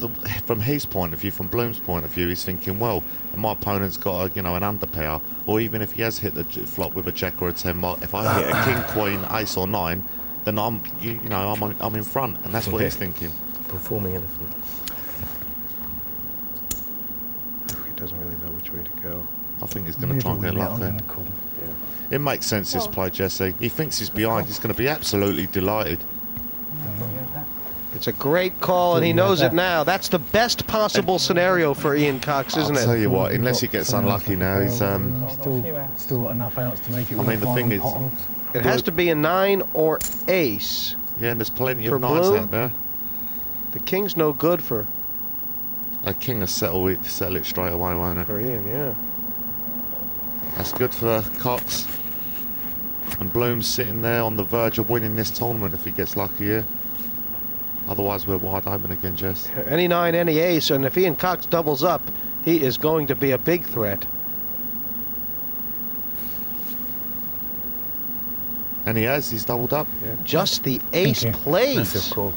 from his point of view, from Bloom's point of view, he's thinking, well, my opponent's got an underpair, or even if he has hit the flop with a jack or a 10, if I hit a king, queen, ace or 9, then I'm in front, and that's what he's thinking. Performing elephant. He doesn't really know which way to go. I think he's going to try and get luck there. It makes sense, this play, Jesse. He thinks he's behind. He's going to be absolutely delighted. It's a great call, and he knows it now. That's the best possible scenario for Ian Cox, isn't it? I'll tell you what, unless he gets unlucky now, he's... Still got enough outs to make it. I mean, the thing is... It has to be a 9 or ace. Yeah, and there's plenty for of 9s Bloom. out there. The king's no good for... A king will settle it straight away, won't it? For Ian, yeah. That's good for Cox. And Bloom's sitting there on the verge of winning this tournament if he gets lucky here. Otherwise, we're wide open again, Jess. Any 9, any ace, and if Ian Cox doubles up, he is going to be a big threat. And he has. He's doubled up. Yeah. Just the ace plays. Massive call.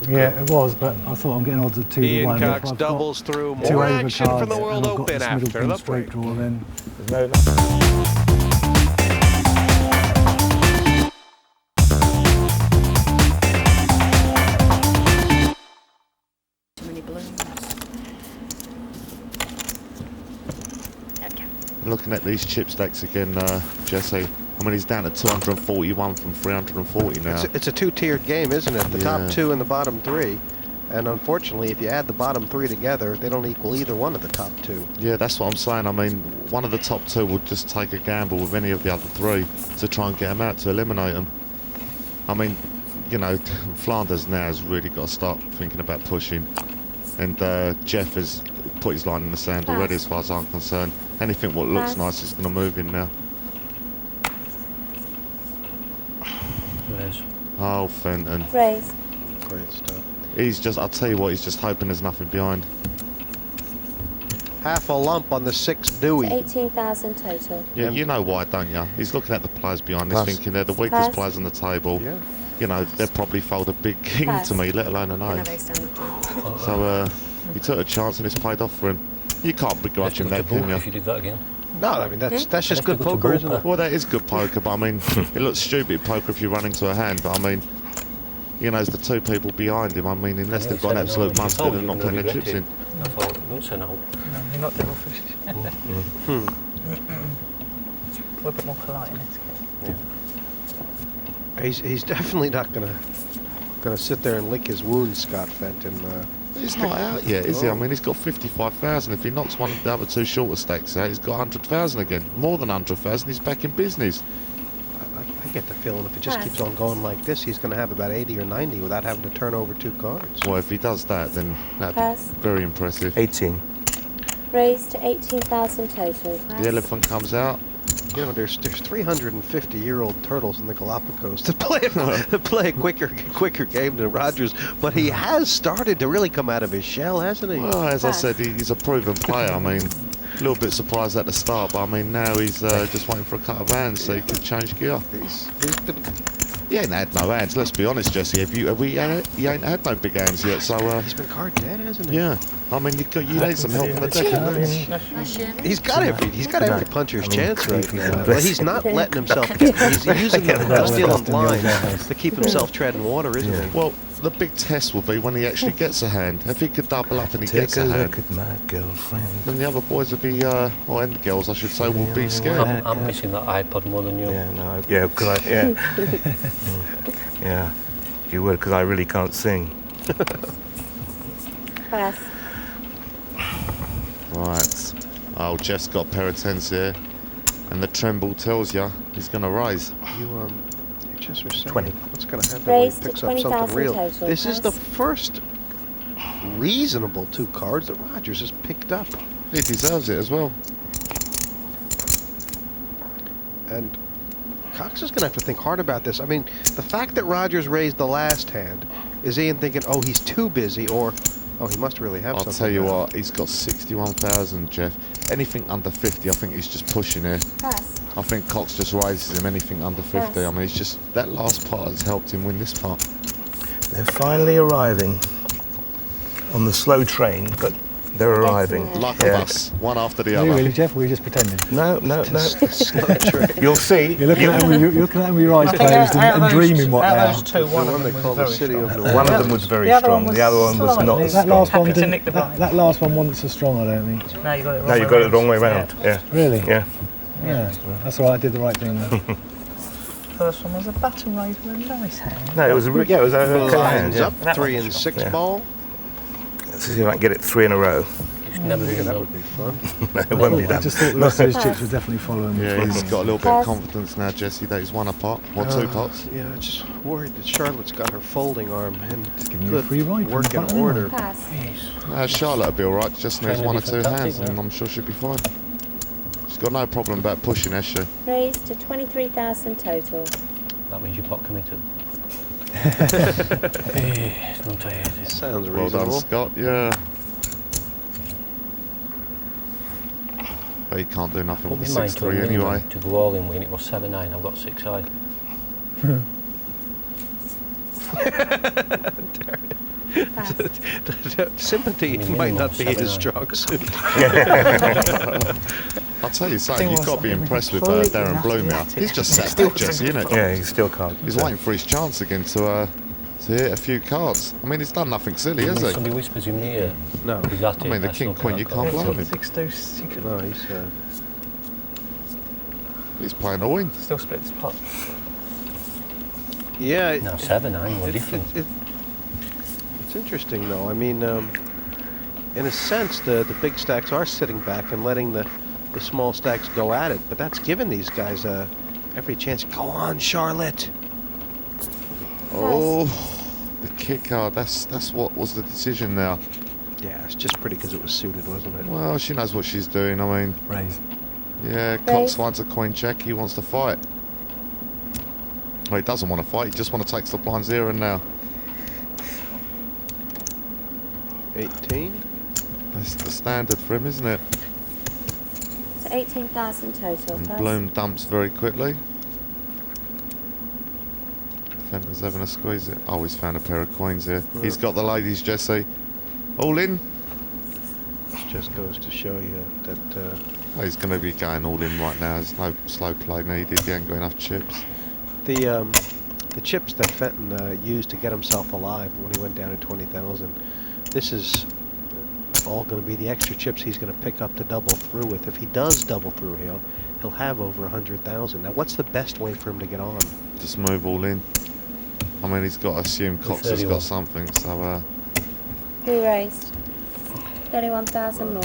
Yeah, it was, but I thought I'm getting odds of 2 to 1. Ian Cox doubles through. Two More overcards action from the World and I've got Open this middle after pin the straight break. draw then. There's no Looking at these chip stacks again, Jesse. I mean, he's down to 241 from 340 now. It's a two-tiered game, isn't it? The top two and the bottom three. And unfortunately, if you add the bottom three together, they don't equal either one of the top two. Yeah, that's what I'm saying. I mean, one of the top two will just take a gamble with any of the other three to try and get them out, to eliminate them. I mean, you know, Flanders now has really got to start thinking about pushing. And Jeff has put his line in the sand already, as far as I'm concerned. Anything what looks nice is going to move in now. Oh, Fenton. Raise. Great stuff. He's just, I'll tell you what, he's just hoping there's nothing behind. Half a lump on the 6 Dewey. 18,000 total. Yeah, you know why, don't you? He's looking at the players behind this, thinking they're the weakest players on the table. Yeah. You know, they'll probably fold a big king to me, let alone an ace. So he took a chance and it's paid off for him. You can't begrudge him that, can you? If you did that again. No, I mean, that's just good poker, isn't it? Well, that is good poker, but I mean, it looks stupid poker if you run into a hand, but I mean, you know, it's the two people behind him. I mean, unless they've got an absolute monster, they're not putting their chips in. I thought, don't say no. No, you're not devil fish. We're a bit more polite in etiquette. Yeah. He's definitely not gonna sit there and lick his wounds, Scott Fenton. He's not out yet, is he? I mean, he's got 55,000. If he knocks one of the other two shorter stacks out, he's got 100,000 again. More than 100,000. He's back in business. I get the feeling if it just keeps on going like this, he's going to have about 80 or 90 without having to turn over 2 cards. Well, if he does that, then that'd be very impressive. 18. Raise to 18,000 total. The elephant comes out. You know, there's 350-year-old turtles in the Galapagos that play a quicker game than Rogers, but he has started to really come out of his shell, hasn't he? Well, as I said, he's a proven player. I mean, a little bit surprised at the start, but I mean, now he's just waiting for a cut of hands so he can change gear. He ain't had no hands, let's be honest, Jesse. He ain't had no big hands yet, so... he's been card dead, hasn't he? Yeah. I mean, you need some help on the deck. He's got every puncher's chance right now. But he's not letting himself get... He's using the stealing blinds to keep himself treading water, isn't he? Well, the big test will be when he actually gets a hand. If he could double up and he gets a hand... Take a look at my girlfriend. Then the other boys will be... or and girls, I should say, will be scared. I'm missing that iPod more than you. Yeah, no, yeah, because yeah, you would, because I really can't sing. Pass. Right. Oh, Jeff's got a pair of 10s here. And the tremble tells you he's going to raise. You just were saying 20. What's going to happen when Raise he to picks up something 20,000 real? total. This is the Pass. first reasonable 2 cards that Rogers has picked up. He deserves it as well. And Cox is going to have to think hard about this. I mean, the fact that Rogers raised the last hand, is Ian thinking, oh, he's too busy, or, oh, he must really have something. I'll tell you now. what, he's got 61,000, Jeff. Anything under 50, I think he's just pushing here. Pass. I think Cox just raises him anything under 50. I mean, he's just, that last part has helped him win this part. They're finally arriving on the slow train, but they're arriving. Like a bus, one after the Are other. you really, Jeff? Or were you just pretending? No. Slow train. You'll see. You're looking at them with your eyes closed and dreaming what they are. Two, one The of one they them call was the very city strong. of New One Orleans. of them was very The other strong. one The other one was slightly. not That strong. last one Happy to didn't. nick the blind. That last one wasn't so strong, I don't think. No, you got it wrong. No, you got it the wrong way round. Yeah. Really? Yeah. Yeah. That's all right. I did the right thing then. First one was a button raise with a nice hand. No, it was a okay hand. Lines Yeah. up, 3 and 6 Yeah. ball. Let's see if I can get it 3 in a row. It's never been That done. would be fun. No, it won't be I done. just thought the rest of his chips would definitely follow him. Yeah, he's got a little bit of confidence now, Jesse, that he's won a pot, or 2 pots. Yeah, I'm just worried that Charlotte's got her folding arm and giving you a free ride from work the in button, order. Pass. Charlotte will be alright, just needs Training 1 or different 2 tactics, hands, and yeah. I'm sure she'll be fine. She's got no problem about pushing, has she? Raise to 23,000 total. That means you're pot committed. No tired. Sounds Well done, reasonable. Scott, yeah. But he can't do nothing Put with my the mind to a 6-3 minimum anyway. to go all in win. It was 7-9. I've got 6 high. Sympathy might not be his strong suit. I'll tell you something, you've got to be impressed with Darren Bloom now. He's just sat back, Jesse, isn't it? Yeah, he still can't. He's waiting for his chance again to to hit a few cards. I mean, he's done nothing silly, has he? Somebody whispers in the ear. No. Is that I mean, the That's king not queen, you can't blame him. 6 deuce. You could No, He's playing a win. still split this pot. yeah. No, 7-9, what different? It's interesting, though. I mean, in a sense, the big stacks are sitting back and letting the small stacks go at it, but that's giving these guys every chance. Go on, Charlotte. Oh, the kick card. That's what was the decision now. Yeah, it's just pretty because it was suited, wasn't it? Well, she knows what she's doing. I mean, Raise. yeah, Cox finds a queen check. He wants to fight. Well, he doesn't want to fight. He just wants to take the blinds here and now. 18. That's the standard for him, isn't it? So 18,000 total. And first. Bloom dumps very quickly. Fenton's having a squeeze it. Oh, he's found a pair of coins here. Yeah. He's got the ladies, Jesse. All in. Which just goes to show you that Oh, he's going to be going all in right now. There's no slow play needed. He ain't got enough chips. the chips that Fenton used to get himself alive when he went down to 20,000, this is all going to be the extra chips he's going to pick up to double through with. If he does double through here, he'll have over 100,000. Now, what's the best way for him to get on? Just move all in. I mean, he's got to assume Cox has 31. got something, so... Re-raised. 31,000 more.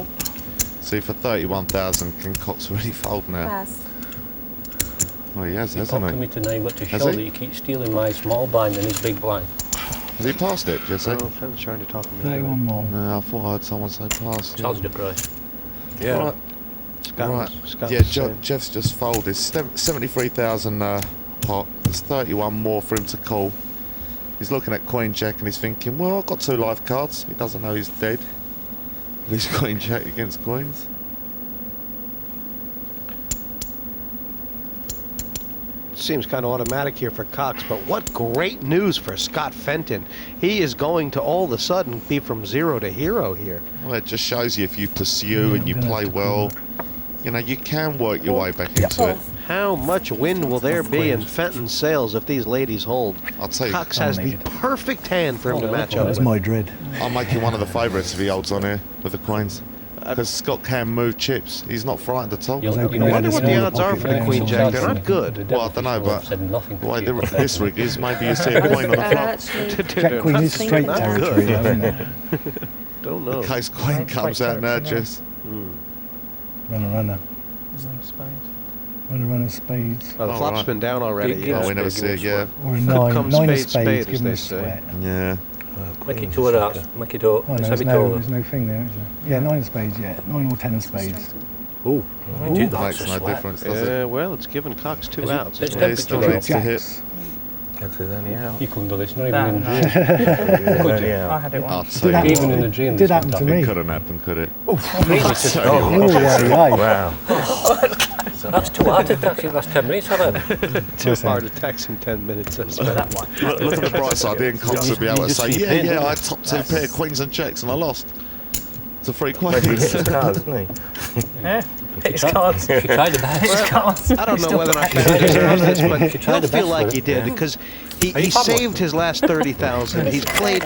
see, for 31,000, can Cox really fold now? Pass. Well, he has, You hasn't can't he? commit to now, you've got to Has show he? that you keep stealing my small blind and his big blind. Has he passed it, Jesse? Oh, Fenton's trying to talk him into 31 more. No, I thought I heard someone say pass. Yeah. Charge the price. it. Yeah. Right. Scott Right. was- Scott Yeah, was saying- Jeff's just folded. 73,000 pot. There's 31 more for him to call. He's looking at Queen Jack and he's thinking, well, I've got 2 live cards. He doesn't know he's dead. He's Queen Jack against Queens. Seems kind of automatic here for Cox, but what great news for Scott Fenton. He is going to all of a sudden be from 0 to hero here. Well, it just shows you if you pursue and you I'm gonna play have to well, call you know, you can work your way back into it. How much wind will there be in Fenton's sails if these ladies hold? I'll tell you, Cox has the dominated. perfect hand for him to match Oh, up that's with. my dread. I'm making one of the favourites if he holds on here with the Queens. Because Scott can move chips. He's not frightened at all. You'll- hoping you know he I had wonder a what the smaller odds are pocket for the there. Queen Jack. They're not The good. Well, I don't know, devil but said nothing. the way this rig is, maybe you see a Queen on the flop. Actually, Jack Queen is straight Not territory, good. though, isn't it? Don't know. In case Queen comes out now, just... Runner, runner. Runner, runner, spades. Oh, the Oh, flop's right. been down already. Give Oh, us we never spade, see it, give yeah. us Or a Come 9 of spade, spades, spade, give as him they a say. sweat. Yeah. Make it 2 of hearts. Make it up. Oh, no, Let's have there's it no, over. there's no thing there, is there? Yeah, 9 of spades, yeah. 9 or 10 of spades. Ooh, we did that. Makes no difference, does Yeah, it? well, it's given Cox 2 Is it? outs. Let's isn't Yeah, it? he still Temperature needs to hit. Jacks. You couldn't do this, not even No, in a no. dream. Could you? I had it I'll once. tell you Even in a what, dream. It did this happen would to happen. me. it couldn't happen, could it? Oh, yeah, yeah. That's 2 heart attacks in the last 10 minutes, haven't 2 heart attacks in 10 minutes. Look at the bright side. Ian Cox would be able to say, yeah, I had top 2 pair of Queens and Jacks and I lost to 3 Queens. Yeah. His cards. She tried the best. His cards. I don't know whether or not tried Fenton to deserves this, She but tried he'll the feel best like with he it, did yeah. because he Pablo? saved his last 30,000. He's played,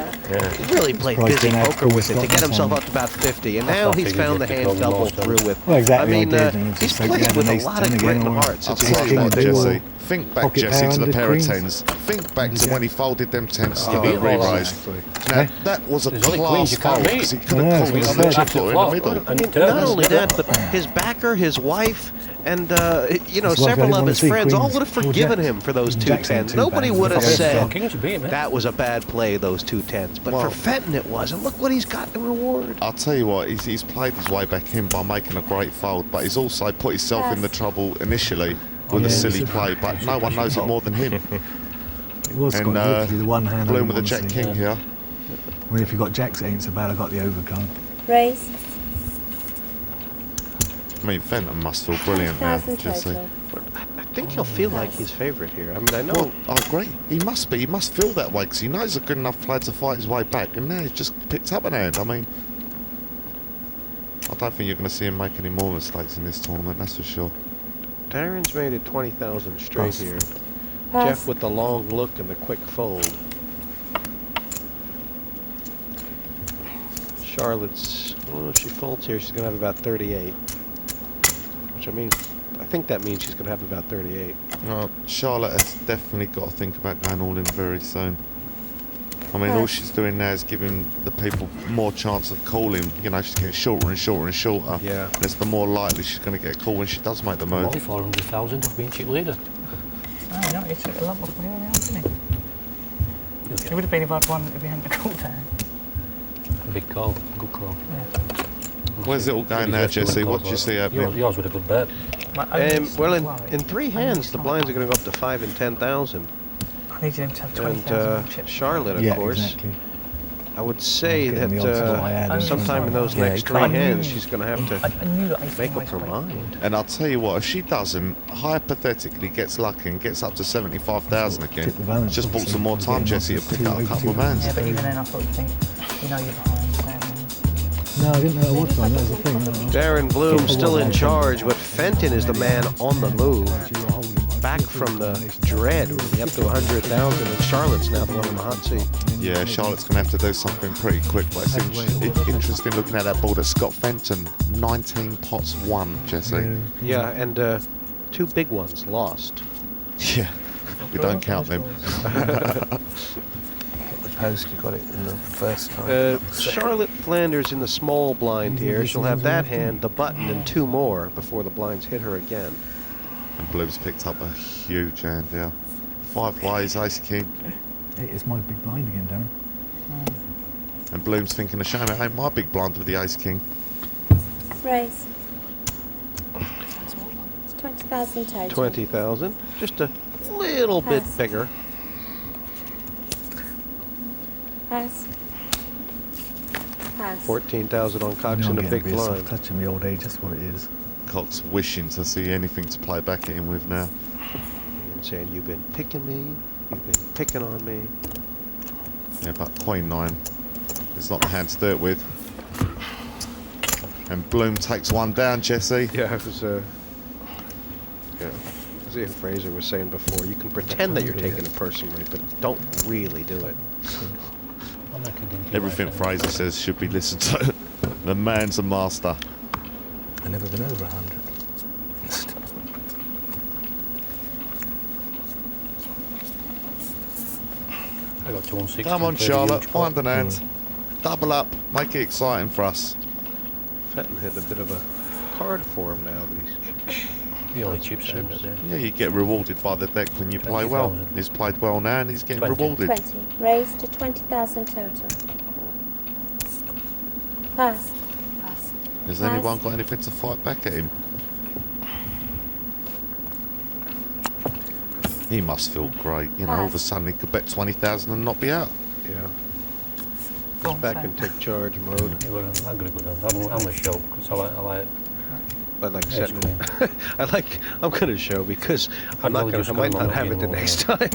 really played Right, busy then poker with it to Scott get himself on. up to about 50, and That's now not he's big, found you the get to hand call them double all through stone. with. Well, exactly, I mean, I did, and he's just like, played yeah, with the a ace lot 10 of again, grit and or heart I'll since tell he's you King what, played. duel. Jesse. Think back, Pocket Jesse, pair to the under pair of Queens. tens. Think back to when he folded them tens to Oh, the yeah. re-raise. Now, that was a There's only class Queens you can't fold beat. because he could Yeah, have called it's on the good. chip or in the middle. I mean, turns. not only that, but his backer, his wife, and That's what I several really of wanna his see, friends all Queens would have or forgiven Jacks. him for those 2 Jacks ain't tens. too Nobody bad. would have Fucking said Kings, you beat him, eh? that was a bad play, those 2 tens. But Well- for Fenton it was, and look what he's got to reward. I'll tell you what, he's played his way back in by making a great fold, but he's also put himself in the trouble initially with a silly play, but no one knows it more than him. It was And, quite literally the one hand. Bloom on with a one Jack thing. King here. I mean, if you got Jacks, it ain't so bad. I got the overcard. raise. I mean, Fenton must feel brilliant now, 10,000 Jesse. total. I think he'll feel like he's favourite here. I mean, I know. Well, I agree. He must be. He must feel that way because he knows a good enough player to fight his way back, and now he's just picked up an hand. I mean, I don't think you're going to see him make any more mistakes in this tournament, that's for sure. Darren's made it 20,000 straight Pass. here. Pass. Jeff with the long look and the quick fold. Charlotte's, well, if she folds here, she's going to have about 38. Which I think that means she's going to have about 38. Well, Charlotte has definitely got to think about going all in very soon. I mean, all she's doing now is giving the people more chance of calling. You know, she's getting shorter and shorter and shorter. Yeah. And it's the more likely she's going to get a call when she does make the move. Only 400,000 of being chip leader. Oh, no, he took a lump off me earlier on, didn't he? It would have been if I'd won, if he hadn't called that. A big call, good call. Yeah. Where's it all going now, Jesse? What do you see happening? Yours with a good bet. Well, in 3 hands, the blinds are going to go up to 5 and 10,000. I needed him to have 20,000 And chips. Charlotte, of course. Exactly. I would say I'm getting that the odds that I had. sometime in those Yeah, next you 3 can't- hands, she's going to have I knew that to make up her mind. And I'll tell you what, if she doesn't, hypothetically gets lucky and gets up to 75,000 again, Tip the balance, just bought some more time, getting Jesse, to off pick up a couple of hands. Yeah, but even then I thought you'd think, you know you're behind. No, I didn't know it was one. That was the thing. Darren Bloom still in charge, but Fenton is the man on the move. Back from the dread, really, up to 100,000, and Charlotte's now the one in the hot seat. Yeah, Charlotte's going to have to do something pretty quick, but it's interesting looking at that board at Scott Fenton. 19 pots won, Jesse. Yeah, and 2 big ones lost. Yeah, we don't count them. Post, you got it in the first time. Charlotte Flanders in the small blind here. She'll have that hand, the button, and 2 more before the blinds hit her again. And Bloom's picked up a huge hand, yeah. 5 ways, ace king. It's my big blind again, Darren. And Bloom's thinking of shame it ain't my big blind with the ace king. Raise. It's 20,000 total. 20,000, just a little bit Pass. bigger. Pass. Pass. 14,000 on Cox I'm in a getting big a bit blind. soft touching my old age, that's what it is. Cox wishing to see anything to play back at him with now. And saying, you've been picking me, you've been picking on me. Yeah, but Queen 9 is not the hand to do it with. And Bloom takes one down, Jesse. Yeah, it was as Ian Fraser was saying before, you can pretend that you're taking it personally, but don't really do it. Everything Fraser says should be listened to. The man's a master. I've never been over 100. I got 260. Come on, Charlotte, find an hand. Double up, make it exciting for us. Fenton hit a bit of a card for him now that he's The only chips out there. Yeah, you get rewarded by the deck when you play well. 20,000. He's played well now and he's getting 20. rewarded. 20. Raise to 20,000 total. Pass. Pass. Has anyone got anything to fight back at him? He must feel great. You know, all of a sudden he could bet 20,000 and not be out. yeah. Go on, Back Sam. in take charge mode. Yeah, well, I'm going to go down. I'm a show because I like it. I like Yeah, setting it's it. I'm going to show because I might not have it the next time.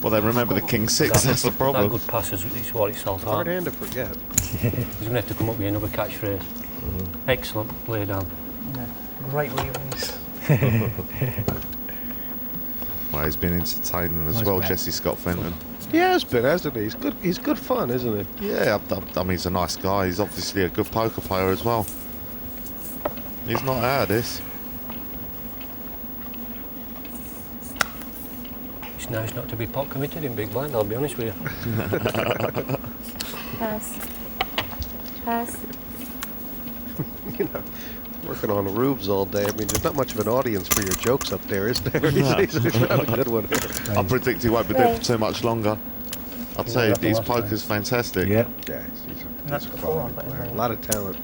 Well, they remember the King 6, that's the That problem. good passes, it's what it's all Hard about. hand to forget. He's going to have to come up with another catchphrase. Excellent, lay down. Yeah. Great release. Well, he's been entertaining as Nice well, bet. Jesse Scott Fenton. He has been, hasn't he? He's good fun, isn't he? Yeah, I mean, he's a nice guy. He's obviously a good poker player as well. He's not out of this. It's nice not to be pot committed in big blind, I'll be honest with you. Pass. Pass. You know, working on roofs all day. I mean, there's not much of an audience for your jokes up there, is there? He's not a good one. I predict he won't be there for too much longer. I'll tell you, his poker's fantastic. Yeah. Yeah, he's that's a before quality I bet player. him. A lot of talent.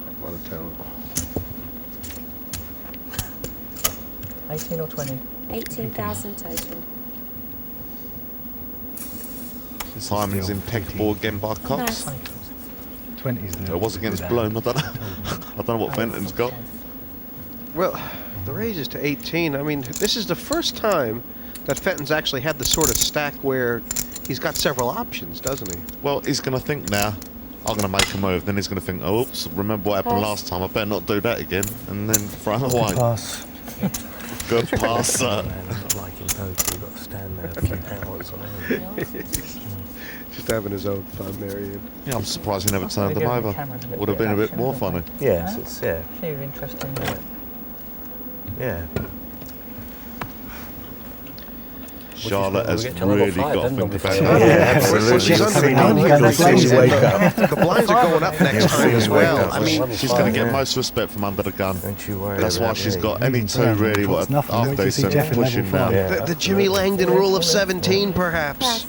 18 or 20? 18,000 total. Simon's impeccable again by Cox. Pass. 20's there. It was against Bloom. I don't know. I don't know what Fenton's got. Well, the raise is to 18. I mean, this is the first time that Fenton's actually had the sort of stack where he's got several options, doesn't he? Well, he's going to think now, I'm going to make a move. Then he's going to think, oops, remember what happened Pass. last time? I better not do that again. And then throw it away. Pass. Good passer. Not like in poker, you've got to stand there a few hours on end. Just having his own fun there, Ian. Yeah, I'm surprised he never turned them over. Would have been a bit more funny. Yes, it's Very interesting. yeah. Charlotte has get to level really five, got to then think they'll be about fine. that. Yeah, absolutely. She's the blinds are going up next time as well. I mean, She's going to get most respect from under the gun. Don't you worry. That's why about she's me. got any two really what Nothing. half Wait till you see decent Jeff at pushing level now. five. Yeah. the Jimmy Langdon rule of 17, perhaps. Pass.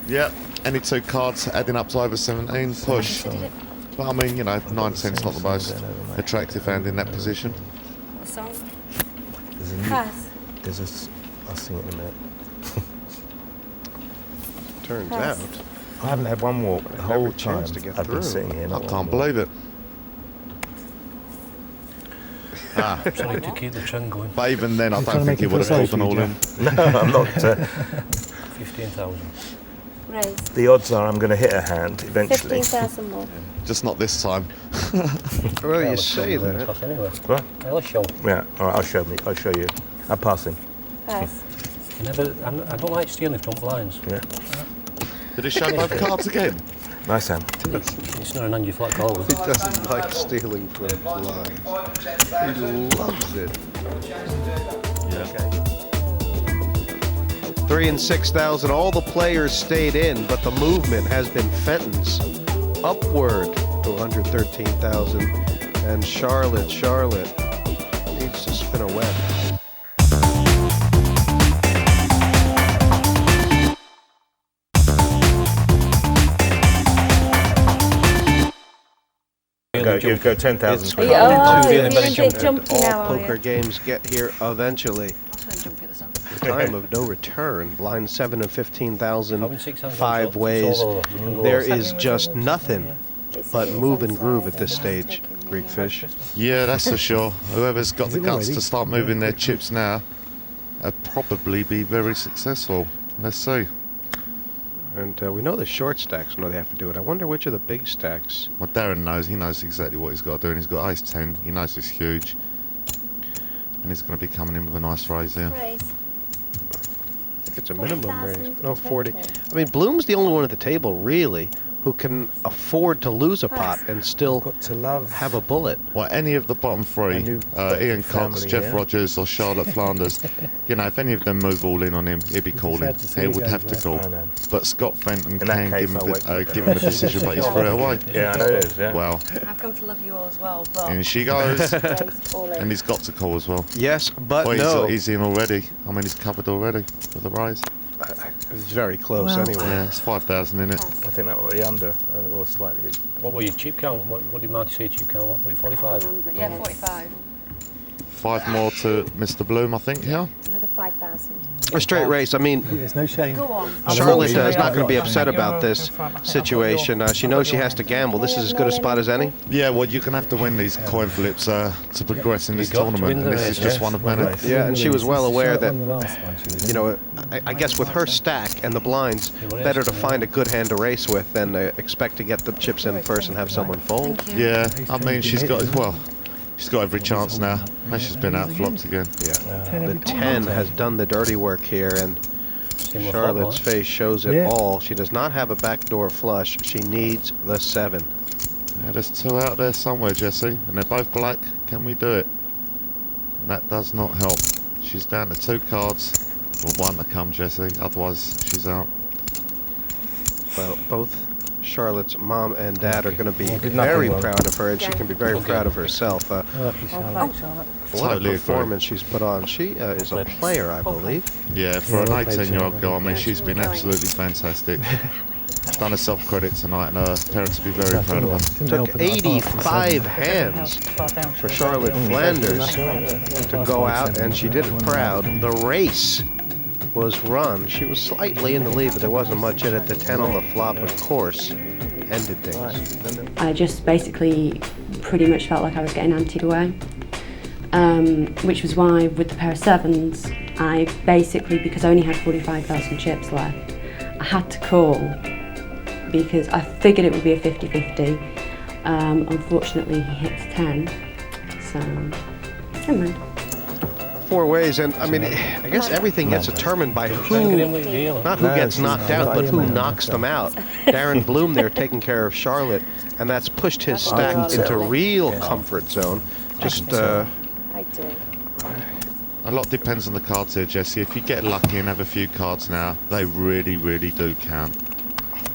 Yep, any two cards adding up to over 17, push. But I mean, you know, 9-10's not the most attractive hand in that position. What song? There's a new, Pass. there's a, I'll sing it in a minute. Turns Pass. out. I haven't had one walk the whole Every time chance to get I've through. been sitting here. I not one can't walk. believe it. Trying to keep the trend going. But even then, I You're don't trying to think make he it would have precise, pulled an all in. No, I'm not. 15,000. Raise. The odds are I'm going to hit a hand eventually. 15,000 more. Just not this time. Well, you say that. Anyway, What? I'll show. Yeah, all right, I'll show you. I'm passing. Pass. I don't like stealing from blinds. Yeah. Did he show both cards again? Nice hand. It's not an Andy Flack always. He doesn't like stealing from blinds. He loves it. Yeah. 3 and 6,000. All the players stayed in, but the movement has been Fenton's upward to 113,000. And Charlotte needs to spin a web. You go 10,000. It's quid. Oh, feeling you're very a bit jumpy. jumpy All now, are poker you? games get here eventually. Time of no return. Blind 7 and 15,000. 5 ways. There is just nothing but move and groove at this stage, Greekfish. Yeah, that's for sure. Whoever's got the guts to start moving their chips now will probably be very successful. Let's see. And we know the short stacks know they have to do it. I wonder which of the big stacks. Well, Darren knows. He knows exactly what he's got to do. And he's got ace 10. He knows it's huge. And he's going to be coming in with a nice raise here. Raise. I think it's a minimum raise. 40,000 No, 40. total. I mean, Bloom's the only one at the table, really, who can afford to lose a pot and still Got to love. have a bullet. Well, any of the bottom three, new Ian Cox, family, Jeff yeah. Rogers or Charlotte Flanders, you know, if any of them move all in on him, he'd be calling. sad to see He it would go have to there. call. I know. But Scott Fenton In that can case, give him, I'll wait for give him a decision, but he's threw it away. Yeah, I know it is, yeah. Well, I've come to love you all as well, but in she goes. Raised all in. And he's got to call as well. Yes, but Well, no. he's in already. I mean, he's covered already with the raise. It's very close anyway. Yeah, it's 5,000 in it. I think that will be under, or slightly. What were your cheap count? What did Marty say cheap count? What, 45? yeah, 45. 5 more to Mr. Bloom, I think, yeah? Another 5,000. A straight race. I mean, There's no shame. Go on. Charlotte is not going to be upset about this situation. She knows she has to gamble. This is as good a spot as any. Yeah, well, you're going to have to win these coin flips to progress in this got to tournament. win the And this race, is just yes. one of many. Yeah, and she was well aware that, On the last one, she was in. you know, I guess with her stack and the blinds, better to find a good hand to race with than expect to get the chips in first and have someone fold. Yeah, I mean, she's got every chance now. And she's been out flopped again. Yeah, the 10 has done the dirty work here, and Charlotte's face shows it Yeah. all. She does not have a backdoor flush. She needs the 7. Yeah, there's 2 out there somewhere, Jesse, and they're both black. Can we do it? That does not help. She's down to 2 cards with 1 to come, Jesse. Otherwise, she's out. Well, both Charlotte's mom and dad are going to be Did very nothing wrong. proud of her, and she can be very proud of herself. Lucky Charlotte. What Totally a agree. performance she's put on. She is a player, I believe. Yeah, for Yeah, an well played, 18-year-old girl, I mean, Yeah. she's been absolutely fantastic. Done herself credit tonight, and her parents will be very proud of her. Didn't help Took it that I passed the 85 seven. hands for Charlotte Flanders to go out, and she did it proud. The race was run. She was slightly in the lead, but there wasn't much in it. The 10 on the flop, of course, ended things. I just basically pretty much felt like I was getting antied away, which was why with the pair of 7s, I basically, because I only had 45,000 chips left, I had to call because I figured it would be a 50-50. Unfortunately, he hits 10, so never mind. 4 ways, and I mean, I guess everything gets determined by who, not who gets knocked out, but who knocks them out. Darren Bloom there taking care of Charlotte, and that's pushed his stack into real comfort zone. Just, I do. A lot depends on the cards here, Jesse. If you get lucky and have a few cards now, they really, really do count.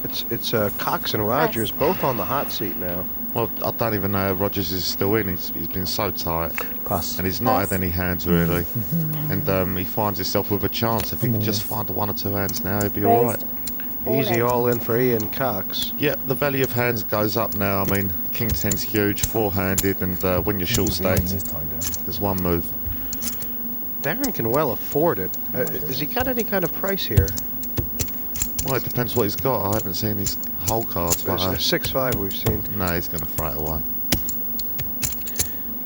It's Cox and Rogers both on the hot seat now. Well, I don't even know if Rogers is still in. He's been so tight. Pass. And he's not had any hands, really. And he finds himself with a chance. If he could just find 1 or 2 hands now, he'd be all right. Easy all in for Ian Cox. Yeah, the value of hands goes up now. I mean, King 10's huge, 4-handed, and when you're short stacked, there's one move. Darren can well afford it. Has he got any kind of price here? Well, it depends what he's got. I haven't seen his whole cards. But There's a 6-5 we've seen. No, he's going to throw it away.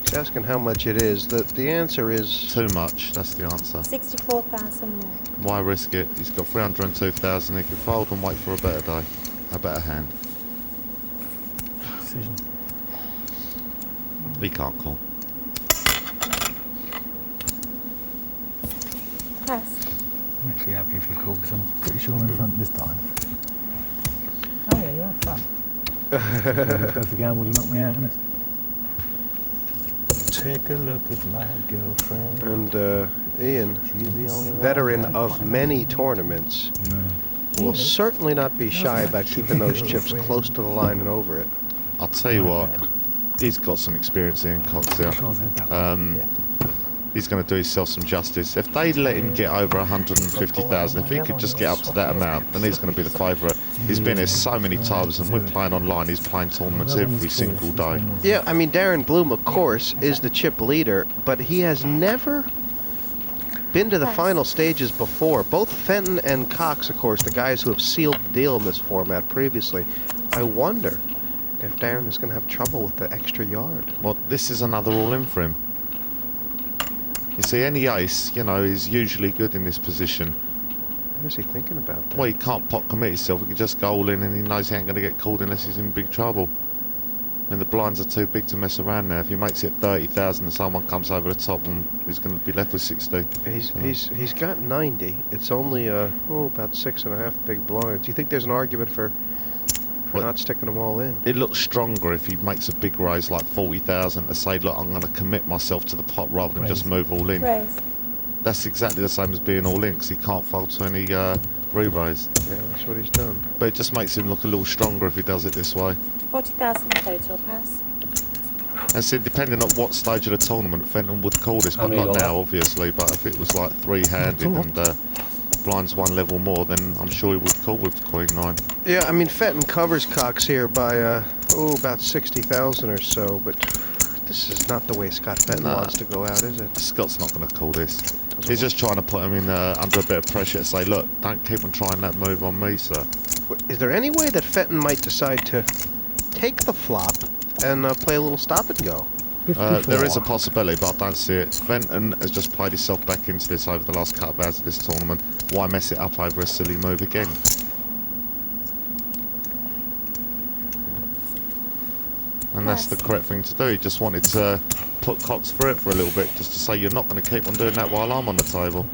He's asking how much it is. The answer is... Too much, that's the answer. 64,000 more. Why risk it? He's got 302,000. He can fold and wait for a better day. A better hand. Decision. He can't call. Pass. I'm actually happy if you call because I'm pretty sure I'm in front this time. Oh yeah, you're in front. That's a gamble to knock me out, isn't it? Take a look at my girlfriend. And Ian, She's the only veteran one. of many tournaments, will certainly not be shy about keeping those chips close to the line and over it. I'll tell you what, he's got some experience in Cox here. He's going to do himself some justice. If they let him get over 150,000, if he could just get up to that amount, then he's going to be the favourite. He's been here so many times, and we're playing online. He's playing tournaments every single day. Yeah, I mean, Darren Bloom, of course, is the chip leader, but he has never been to the final stages before. Both Fenton and Cox, of course, the guys who have sealed the deal in this format previously. I wonder if Darren is going to have trouble with the extra yard. Well, this is another all-in for him. You see, any ace, you know, is usually good in this position. What is he thinking about that? Well, he can't pot commit himself. He can just go all in, and he knows he ain't going to get called unless he's in big trouble. I mean, the blinds are too big to mess around now. If he makes it 30,000 and someone comes over the top, and he's going to be left with 60. He's got 90. It's only about 6.5 big blinds. Do you think there's an argument for not sticking them all in? It looks stronger if he makes a big raise like 40,000 to say, look, I'm going to commit myself to the pot rather than just move all in. Raise. That's exactly the same as being all in, because he can't fold to any re-raise. Yeah, that's what he's done. But it just makes him look a little stronger if he does it this way. 40,000 total. Pass. And see, depending on what stage of the tournament, Fenton would call this, but not now, obviously. But if it was like 3-handed and blinds 1 level more, then I'm sure he would call with Queen 9. Yeah, I mean, Fenton covers Cox here by, about 60,000 or so, but this is not the way Scott Fenton wants to go out, is it? Scott's not going to call this. He's just trying to put him in under a bit of pressure to say, look, don't keep on trying that move on me, sir. Is there any way that Fenton might decide to take the flop and play a little stop and go? There is a possibility, but I don't see it. Fenton has just played himself back into this over the last couple of hours of this tournament. Why mess it up over a silly move again? And that's the correct thing to do. He just wanted to put Cox through it for a little bit, just to say you're not going to keep on doing that while I'm on the table.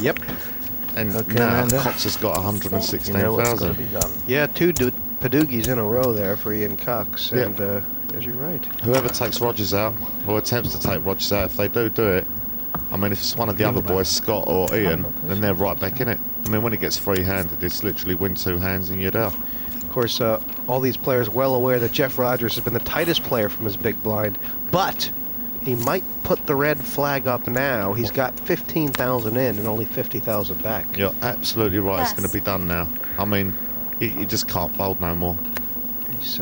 Yep. And now Cox has got 116,000. Yeah, 2 Padoogies in a row there for Ian Cox, and as you're right. Whoever takes Rogers out, or attempts to take Rogers out, if they do it, I mean, if it's one of the other boys, Scott or Ian, then they're right back in it. I mean, when it gets 3-handed, it's literally win 2 hands and you're there. Of course, all these players well aware that Jeff Rogers has been the tightest player from his big blind, but he might put the red flag up now. He's got 15,000 in and only 50,000 back. You're absolutely right. Yes. It's going to be done now. I mean, he just can't fold no more. He's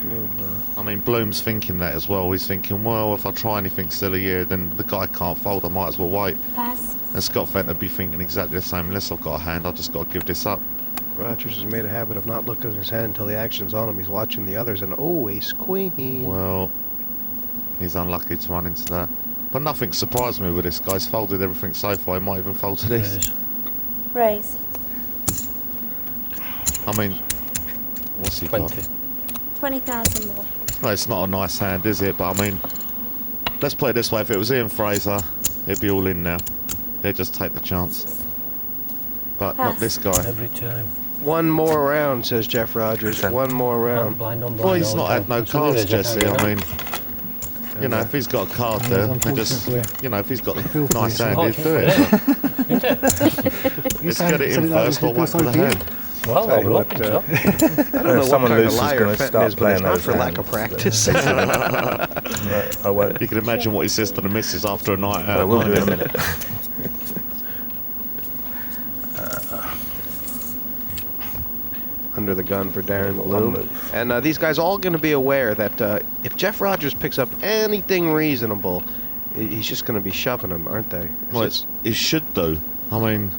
Bloom. I mean, Bloom's thinking that as well. He's thinking, well, if I try anything silly here, then the guy can't fold. I might as well wait. Pass. And Scott Fenton would be thinking exactly the same. Unless I've got a hand, I've just got to give this up. Rogers has made a habit of not looking at his hand until the action's on him. He's watching the others, and ace queen. Well, he's unlucky to run into that. But nothing surprised me with this guy. He's folded everything so far. He might even fold to this. Raise. I mean, what's he got? 20,000 more. Well, it's not a nice hand, is it? But I mean, let's play it this way. If it was Ian Fraser, he'd be all in now. He'd just take the chance. But not this guy. Every time. One more round, says Jeff Rogers. One more round. Well, he's not had no cards, Jesse. I mean, you know, if he's got a card there, they just, you know, if he's got a nice hand, he'd do it. Let's get it in first or wait for the hand. Well, I will. I don't know what kind of liar Fenton is, but it's not for lack of practice. I won't. You can imagine what he says to the missus after a night out. I will do in a minute. Under the gun for Darren Bloom. And these guys all going to be aware that if Jeff Rogers picks up anything reasonable, he's just going to be shoving them, aren't they? Well, he should do. I mean,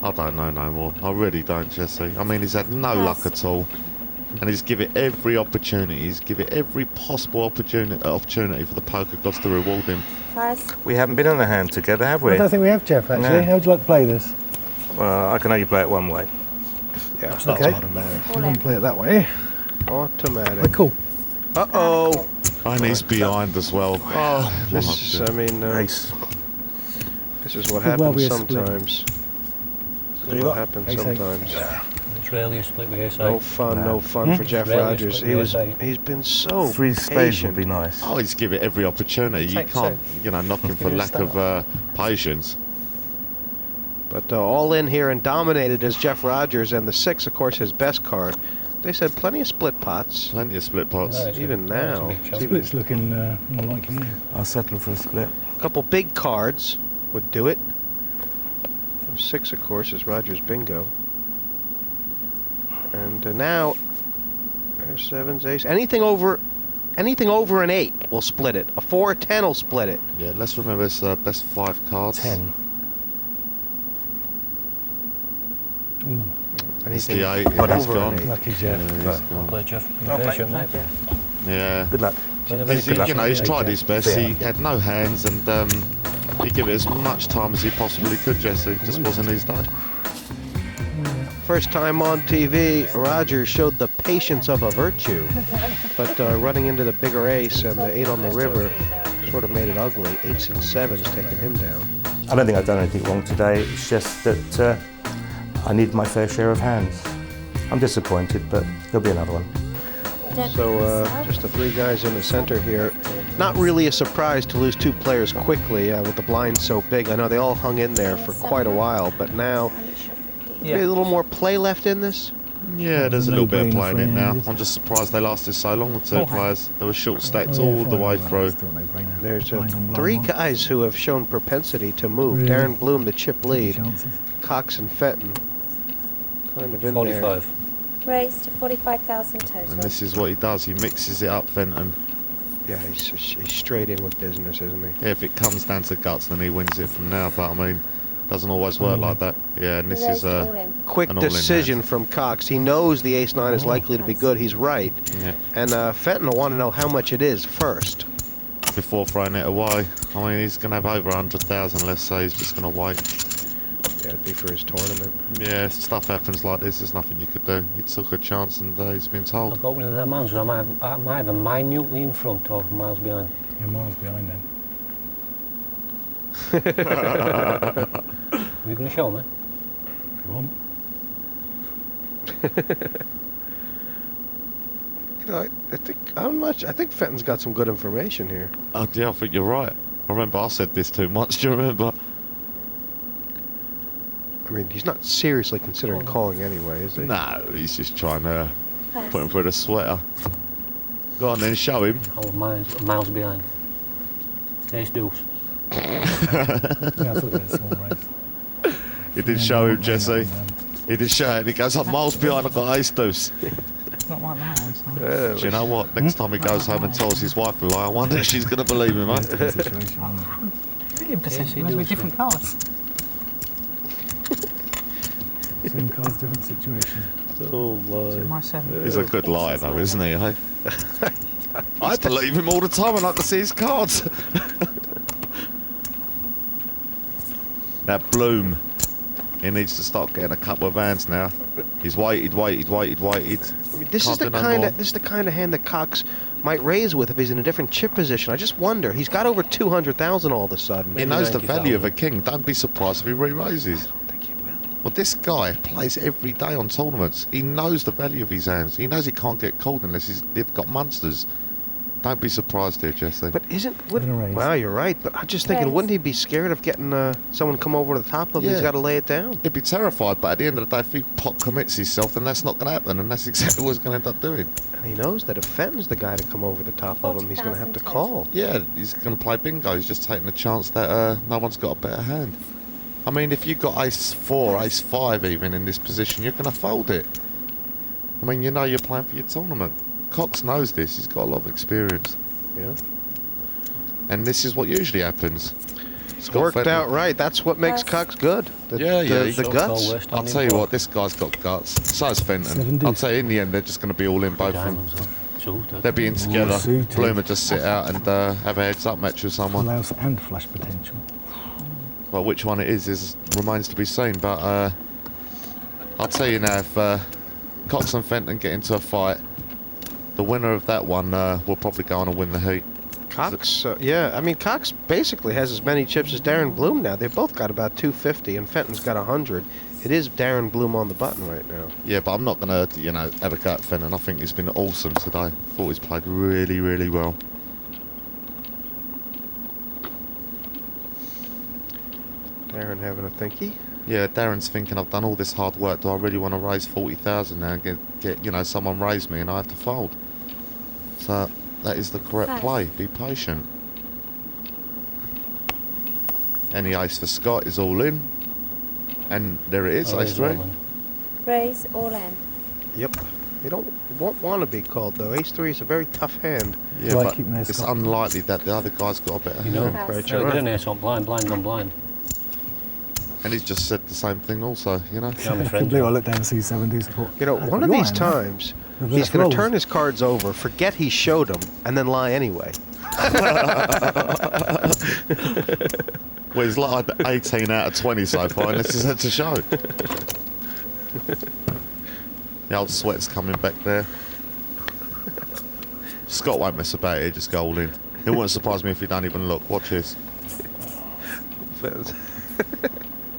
I don't know no more. I really don't, Jesse. I mean, he's had no luck at all. And he's given it every opportunity. He's given it every possible opportunity for the poker gods to reward him. Pass. We haven't been on a hand together, have we? I don't think we have, Jeff, actually. No. How would you like to play this? Well, I can only play it one way. Yeah, Okay. automatic. I'm going to play it that way. Automatic. Right, cool. Uh-oh. And he's behind as well. Oh, This is, I mean, Ace. this is what Could well happens be a split. sometimes. This is what happens Ace eight. sometimes. It's rarely a split with ace No eight. fun, no fun for Jeff Rarely Rogers. split with ace eight. He's been so 3 spades would patient. be nice. Oh, he's given it every opportunity. You Take can't, you know, knock him for Give it a lack of patience. But all in here and dominated is Jeff Rogers, and the 6, of course, his best card. They said plenty of split pots. Plenty of split pots. No, it's Even a- now. it's a big chunk. Split's looking more likely. Yeah. I'll settle for a split. A couple big cards would do it. 6, of course, is Rogers' bingo. And now, there's 7s, ace. Anything over an 8 will split it. A 4 or 10 will split it. Yeah, let's remember his best 5 cards. 10. It's Anything the 8. He's over gone. an 8. Lucky Yeah, Jeff. he's I'll gone. play Jeff. Be patient, mate. Yeah. Good luck. He's, you know, he's tried his best. He had no hands, and he gave it as much time as he possibly could, Jesse. It just wasn't his day. First time on TV, Rogers showed the patience of a virtue. But running into the bigger ace and the 8 on the river sort of made it ugly. 8s and 7s taking him down. I don't think I've done anything wrong today. It's just that I need my fair share of hands. I'm disappointed, but there'll be another one. So just the 3 guys in the center here. Not really a surprise to lose 2 players quickly with the blind so big. I know they all hung in there for quite a while, but now maybe a little more play left in this. Yeah, there's a little bit of No-brainer playing for it him, now. is it? I'm just surprised they lasted so long, the 2 players. They were short stacked all the way through. There's 3 guys who have shown propensity to move. Really? Darren Bloom, the chip lead. Chances. Cox and Fenton kind of in there. 45. Raised to 45,000 total. And this is what he does. He mixes it up, Fenton. Yeah, he's straight in with business, isn't he? Yeah, if it comes down to guts, then he wins it from now. But I mean, doesn't always work like that. Yeah, and this is Raised all in. Quick an all-in decision from Cox. He knows the ace-9 is likely to be good. He's right. yeah. And Fenton will want to know how much it is first. Before throwing it away, I mean, he's going to have over 100,000. Let's say he's just going to wait. Yeah, it'd be for his tournament. Yeah, stuff happens like this. There's nothing you could do. He took a chance, and he's been told. I've got one of them hands, I might have a minutely in front or miles behind. You're miles behind then. Are you going to show me? If you want. You know, I think Fenton's got some good information here. Oh, yeah, I think you're right. I remember I said this too much. Do you remember? I mean, he's not seriously considering calling anyway, is he? No, he's just trying to put him through the sweater. Go on then, show him. I was miles behind. Ace deuce. Yeah, I thought that was a small race. He did show him, Jesse. He did show it. He goes, I'm miles behind. I've got ace deuce. Not like that. Do you know what? Next time he goes home and tells his wife a lie, I wonder if she's going to believe him, mate. Situation, wasn't it? Really imperceptible with different cards. Same cards, different situation. Oh, my. My 7. He's a good liar, though, isn't he? Eh? I believe him all the time. I like to see his cards. Now, Bloom. He needs to start getting a couple of hands now. He's waited. I mean, this is the kind of hand that Cox might raise with if he's in a different chip position. I just wonder. He's got over 200,000 all of a sudden. He knows the value of a king. Don't be surprised if he re-raises. I don't think he will. Well, this guy plays every day on tournaments. He knows the value of his hands. He knows he can't get called unless they've got monsters. Don't be surprised here, Jesse. But wow, you're right. But I'm just thinking, wouldn't he be scared of getting someone come over to the top of him? Yeah. He's got to lay it down. He'd be terrified, but at the end of the day, if he pot commits himself, then that's not going to happen, and that's exactly what he's going to end up doing. And he knows that if Fenton's the guy to come over the top of him, he's going to have to call. Yeah, he's going to play bingo. He's just taking the chance that no one's got a better hand. I mean, if you've got ace-4, ace-5 even in this position, you're going to fold it. I mean, you know you're playing for your tournament. Cox knows this. He's got a lot of experience. Yeah. And this is what usually happens. It's worked out right. That's what makes Cox good. The guts. I'll tell you what, this guy's got guts. So has Fenton. I'll tell you, in the end, they're just going to be all in, both of them. They'll be in together. Bloom will just sit out and have a heads-up match with someone. Allows and flash potential. Well, which one it is remains to be seen, but I'll tell you now, if Cox and Fenton get into a fight, the winner of that one will probably go on and win the heat. Cox, yeah. I mean, Cox basically has as many chips as Darren Bloom now. They've both got about 250, and Fenton's got 100. It is Darren Bloom on the button right now. Yeah, but I'm not going to, have a go at Fenton. I think he's been awesome today. Thought he's played really, really well. Darren having a thinky. Yeah, Darren's thinking, I've done all this hard work. Do I really want to raise 40,000 now and get someone raise me and I have to fold? So that is the correct play. Be patient. Any ace for Scott is all in. And there it is, ace-3. Raise all in. Yep. You won't want to be called though. Ace-3 is a very tough hand. Yeah, but it's unlikely that the other guy's got a better hand. Get an ace on blind on blind. And he's just said the same thing also, I look down and see 7 support. One of these times, he's going to turn his cards over, forget he showed them, and then lie anyway. Well, he's like 18 out of 20 so far, and this is had to show. The old sweat's coming back there. Scott won't mess about it, he'll just go all in. It wouldn't surprise me if he don't even look. Watch this.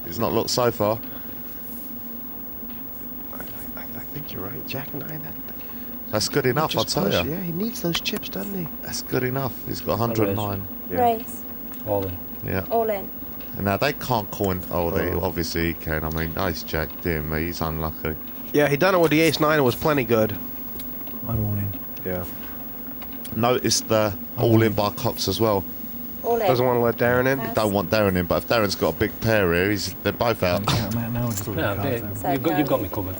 He's not looked so far. I think you're right. Jack 9, that's good enough, I'll tell you. Yeah, he needs those chips, doesn't he? That's good enough. He's got 109. Yeah. Raise. All in. Yeah. All in. And now they can't call in. They obviously he can. I mean, ace Jack, dear me, he's unlucky. Yeah, he done it with the ace 9. It was plenty good. I'm all in. Yeah. Notice the all in by Cox as well. All in. Doesn't want to let Darren in. You don't want Darren in, but if Darren's got a big pair here, they're both out. You've got me covered.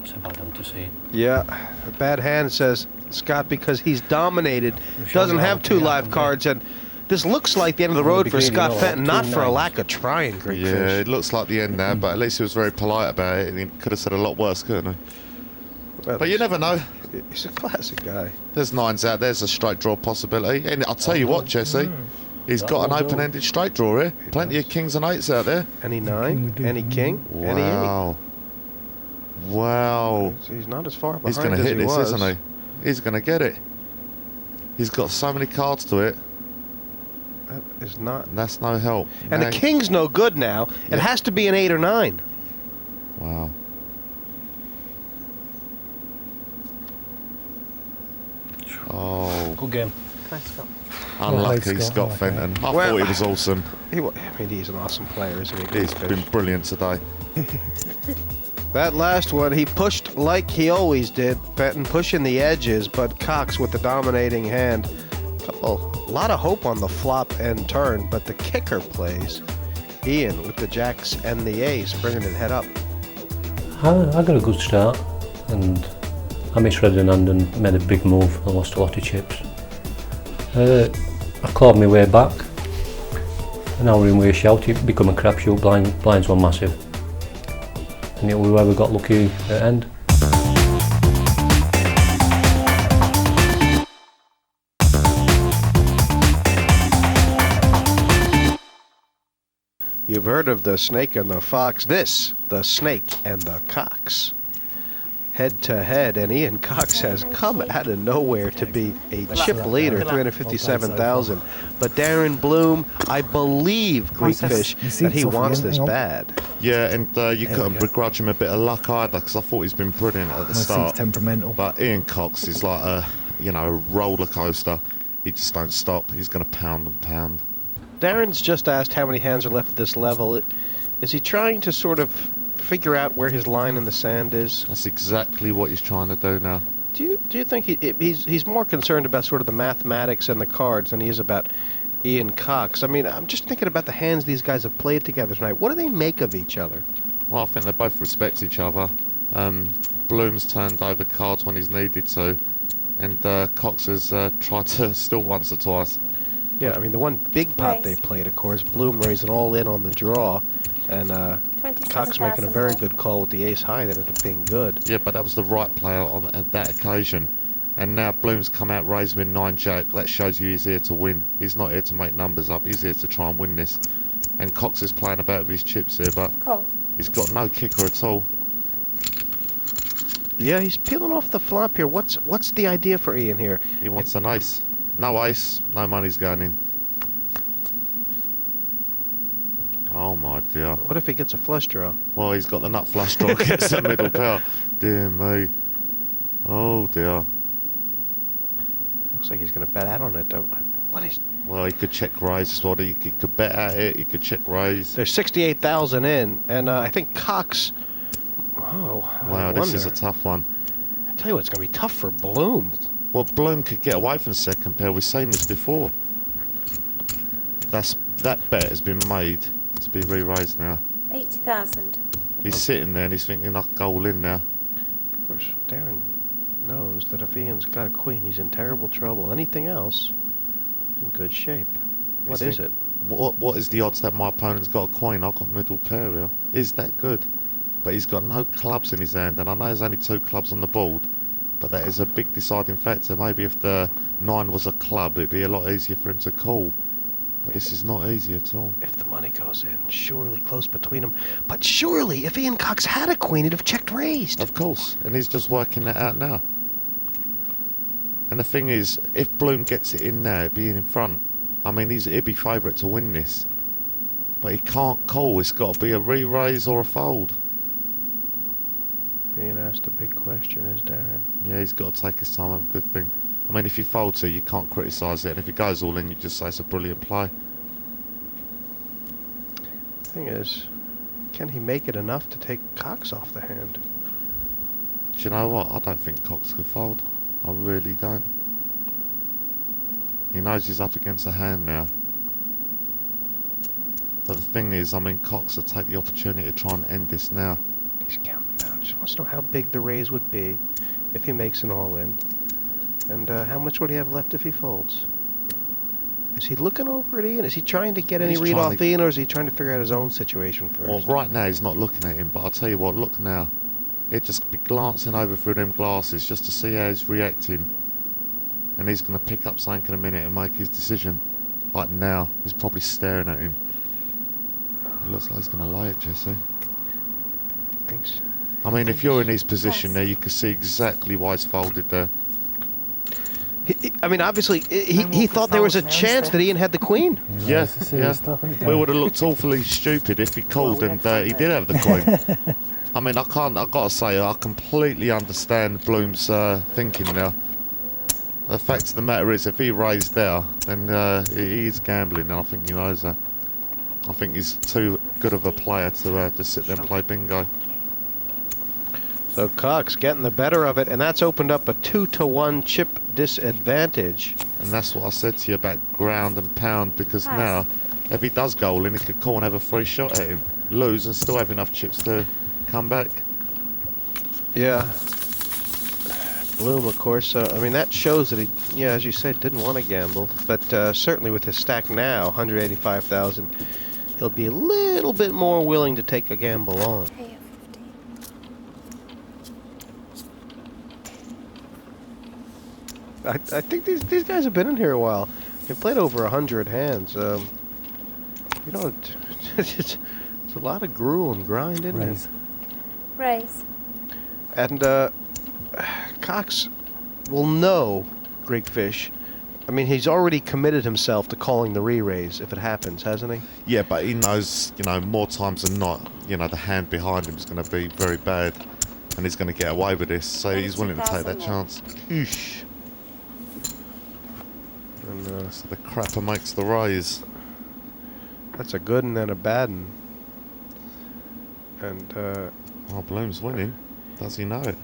It's a bad hand to see. Yeah, a bad hand, says Scott, because he's dominated. Doesn't have 2 live cards, and this looks like the end of the road for Scott Fenton, not for a lack of trying, Greekfish. Yeah, it looks like the end now, but at least he was very polite about it. He could have said a lot worse, couldn't he? Well, but you never know. He's a classic guy. There's 9s out. There's a straight draw possibility. And I'll tell you what, Jesse, he's got an open-ended straight draw here. Plenty of kings and 8s out there. Any 9, any king, any 8. Wow. He's not as far behind He's going to hit this, was. isn't he? He's going to get it. He's got so many cards to it. That is not. That's no help. And the king's no good now. Yeah. It has to be an 8 or 9. Wow. Oh. Good game. Thanks, Scott. Unlucky, Scott Fenton. I thought he was awesome. He's an awesome player, isn't he? He's been brilliant today. That last one, he pushed like he always did. Fenton pushing the edges, but Cox with the dominating hand. A lot of hope on the flop and turn, but the kicker plays. Ian with the jacks and the ace, bringing it head up. I got a good start, and I misread an hand and made a big move. I lost a lot of chips. I clawed my way back. An hour in with a shout, it become a crapshoot. Blinds were massive, and it was whoever got lucky at end. You've heard of the snake and the fox. This, the snake and the Cox. Head to head, and Ian Cox has come out of nowhere to be a chip leader, 357,000. But Darren Bloom, I believe, Greekfish, that he wants this bad. Yeah, and you couldn't begrudge him a bit of luck either, because I thought he's been brilliant at the start. Temperamental. But Ian Cox is like a roller coaster. He just don't stop. He's going to pound and pound. Darren's just asked how many hands are left at this level. Is he trying to sort of figure out where his line in the sand is? That's exactly what he's trying to do now. Do you think he's more concerned about sort of the mathematics and the cards than he is about Ian Cox? I mean, I'm just thinking about the hands these guys have played together tonight. What do they make of each other? Well, I think they both respect each other. Bloom's turned over cards when he's needed to, and Cox has tried to steal once or twice. Yeah, I mean, the one big pot they played, of course, Bloom raising all in on the draw, and Cox making a very good call with the ace high that ended up being good. Yeah, but that was the right player at that occasion. And now Bloom's come out raising with 9-jack. That shows you he's here to win. He's not here to make numbers up. He's here to try and win this. And Cox is playing about with his chips here, but he's got no kicker at all. Yeah, he's peeling off the flop here. What's the idea for Ian here? He wants an ace. No ace, no money's going in. Oh my dear. What if he gets a flush draw? Well, he's got the nut flush draw, gets the middle pair. Dear me. Oh dear. Looks like he's going to bet out on it. What is... Well, he could check raise as well. He could bet at it. He could check raise. There's 68,000 in, and I think Cox... Oh, wow, this is a tough one. I tell you what, it's going to be tough for Bloom. Well, Bloom could get away from second pair. We've seen this before. That bet has been made to be re-raised now. 80,000. He's sitting there and he's thinking, I can go all in now. Of course, Darren knows that if Ian's got a queen, he's in terrible trouble. Anything else, he's in good shape. What is it? What is the odds that my opponent's got a queen? I've got middle pair here. Is that good? But he's got no clubs in his hand, and I know there's only 2 clubs on the board, but that is a big deciding factor. Maybe if the 9 was a club, it'd be a lot easier for him to call. But this is not easy at all. If the money goes in, surely close between them. But surely, if Ian Cox had a queen, he'd have checked raised. Of course, and he's just working that out now. And the thing is, if Bloom gets it in there, it'd be in front. I mean, he'd be favourite to win this. But he can't call. It's got to be a re-raise or a fold. Being asked a big question is Darren. Yeah, he's got to take his time, have a good thing. I mean, if you fold to, you can't criticise it. And if he goes all in, you just say it's a brilliant play. The thing is, can he make it enough to take Cox off the hand? Do you know what? I don't think Cox could fold. I really don't. He knows he's up against a hand now. But the thing is, I mean, Cox will take the opportunity to try and end this now. He's counting out. Just wants to know how big the raise would be if he makes an all-in. And how much would he have left if he folds? Is he looking over at Ian? Is he trying to get any read off Ian, or is he trying to figure out his own situation first? Well, right now he's not looking at him, but I'll tell you what, look now. He'd just be glancing over through them glasses just to see how he's reacting. And he's going to pick up something in a minute and make his decision. Like now, he's probably staring at him. It looks like he's going to lay it, Jesse. Thanks. I mean, if you're in his position there, you can see exactly why he's folded there. I mean, obviously, he thought there was a chance that Ian had the queen. Yeah. We would have looked awfully stupid if he called and he did have the queen. I mean, I've got to say, I completely understand Bloom's thinking now. The fact of the matter is, if he raised there, then he's gambling, and I think he knows that. I think he's too good of a player to just sit there and play bingo. So Cox getting the better of it, and that's opened up a 2-to-1 chip disadvantage. And that's what I said to you about ground and pound, because now, if he does go all in, he could call and have a free shot at him, lose, and still have enough chips to come back. Yeah. Bloom, of course, I mean, that shows that he, yeah, as you said, didn't want to gamble. But certainly with his stack now, 185,000, he'll be a little bit more willing to take a gamble on. I think these guys have been in here a while. They've played over 100 hands. You know, it's a lot of gruel and grind, isn't Raise. it? Raise. And Cox will know Greekfish. I mean, he's already committed himself to calling the re-raise if it happens, hasn't he? Yeah, but he knows, you know, more times than not, you know, the hand behind him is going to be very bad, and he's going to get away with this. So he's willing to take that chance. Oosh. And so the crapper makes the raise. That's a good and then a bad one. And oh, Bloom's winning. Does he know it?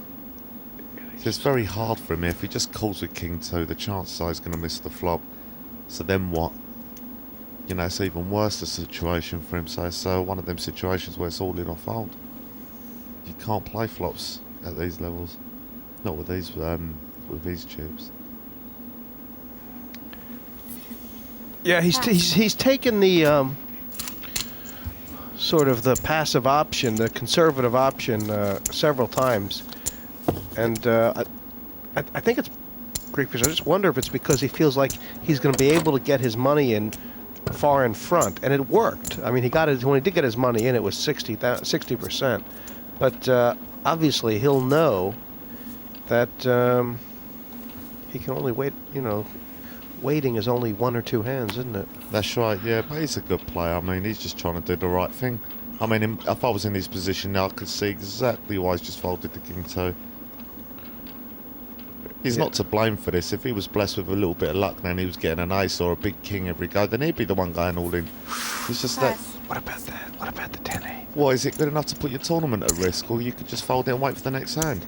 So it's very hard for him here. If he just calls with King 2, the chances are he's going to miss the flop. So then what? You know, it's even worse the situation for him. So it's one of them situations where it's all in or fold. You can't play flops at these levels. Not with these chips. yeah, he's taken the sort of the passive option, the conservative option, several times. And I think it's Greekfish. I just wonder if it's because he feels like he's going to be able to get his money in far in front, and it worked. I mean, he got it when he did get his money in. It was 60%, but obviously he'll know that he can only wait. You know, waiting is only one or two hands, isn't it? That's right. Yeah, but he's a good player. I mean, he's just trying to do the right thing. I mean, if I was in his position now, I could see exactly why he's just folded the King 2. He's not to blame for this. If he was blessed with a little bit of luck and he was getting an ace or a big king every go, then he'd be the one going all in. It's just that... What about that? What about the 10-8? What, is it good enough to put your tournament at risk, or you could just fold it and wait for the next hand?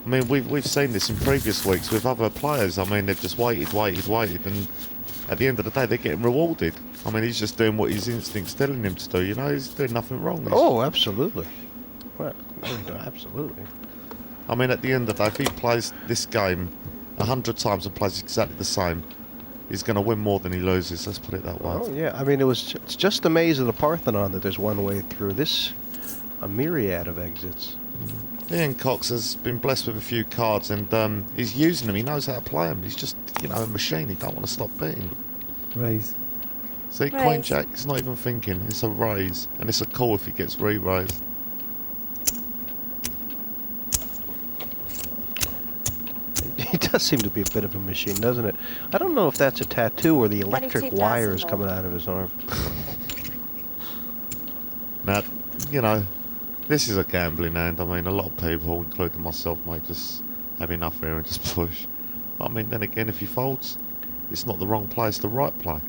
I mean, we've seen this in previous weeks with other players. I mean, they've just waited, and at the end of the day, they're getting rewarded. I mean, he's just doing what his instinct's telling him to do, you know? He's doing nothing wrong. Oh, absolutely. Well, absolutely. I mean, at the end of the day, if he plays this game 100 times and plays exactly the same, he's going to win more than he loses. Let's put it that way. Oh, yeah. I mean, it's just the maze of the Parthenon that there's one way through. This, a myriad of exits. Ian Cox has been blessed with a few cards, and he's using them. He knows how to play them. He's just, you know, a machine. He don't want to stop beating. Raise. See, Raise. Queen Jack, he's not even thinking. It's a raise, and it's a call if he gets re-raised. He does seem to be a bit of a machine, doesn't it? I don't know if that's a tattoo or the electric wires coming out of his arm. Now, you know, this is a gambling hand. I mean, a lot of people, including myself, might just have enough here and just push. But I mean, then again, if he folds, it's not the wrong play, it's the right play.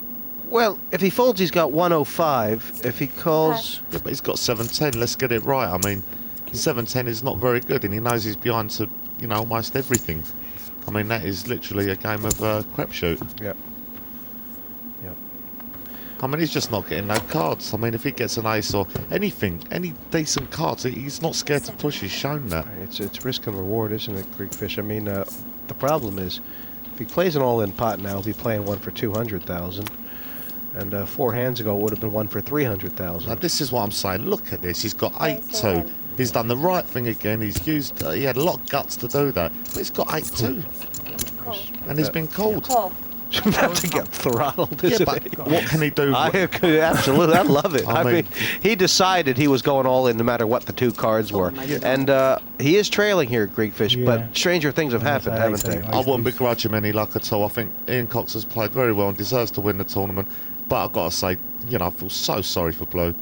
Well, if he folds, he's got 105. If he calls... Yeah, but he's got 710. Let's get it right. I mean, 710 is not very good, and he knows he's behind to, you know, almost everything. I mean, that is literally a game of crapshoot. Yep. Yep. I mean, he's just not getting no cards. I mean, if he gets an ace or anything, any decent cards, he's not scared to push. He's shown that. It's risk and reward, isn't it, Greekfish? I mean, the problem is, if he plays an all-in pot now, he'll be playing one for 200,000. And 4 hands ago, it would have been one for 300,000. Now, this is what I'm saying. Look at this. He's got 8-2. He's done the right thing again. He's used... he had a lot of guts to do that. But he's got 8-2. And he's been called. He's about to get throttled, isn't he? What can he do? Absolutely. I love it. I mean, he decided he was going all in no matter what the two cards were. And he is trailing here, Greekfish, but stranger things have happened, haven't they? I wouldn't begrudge him any luck at all. I think Ian Cox has played very well and deserves to win the tournament. But I've got to say, you know, I feel so sorry for Blue.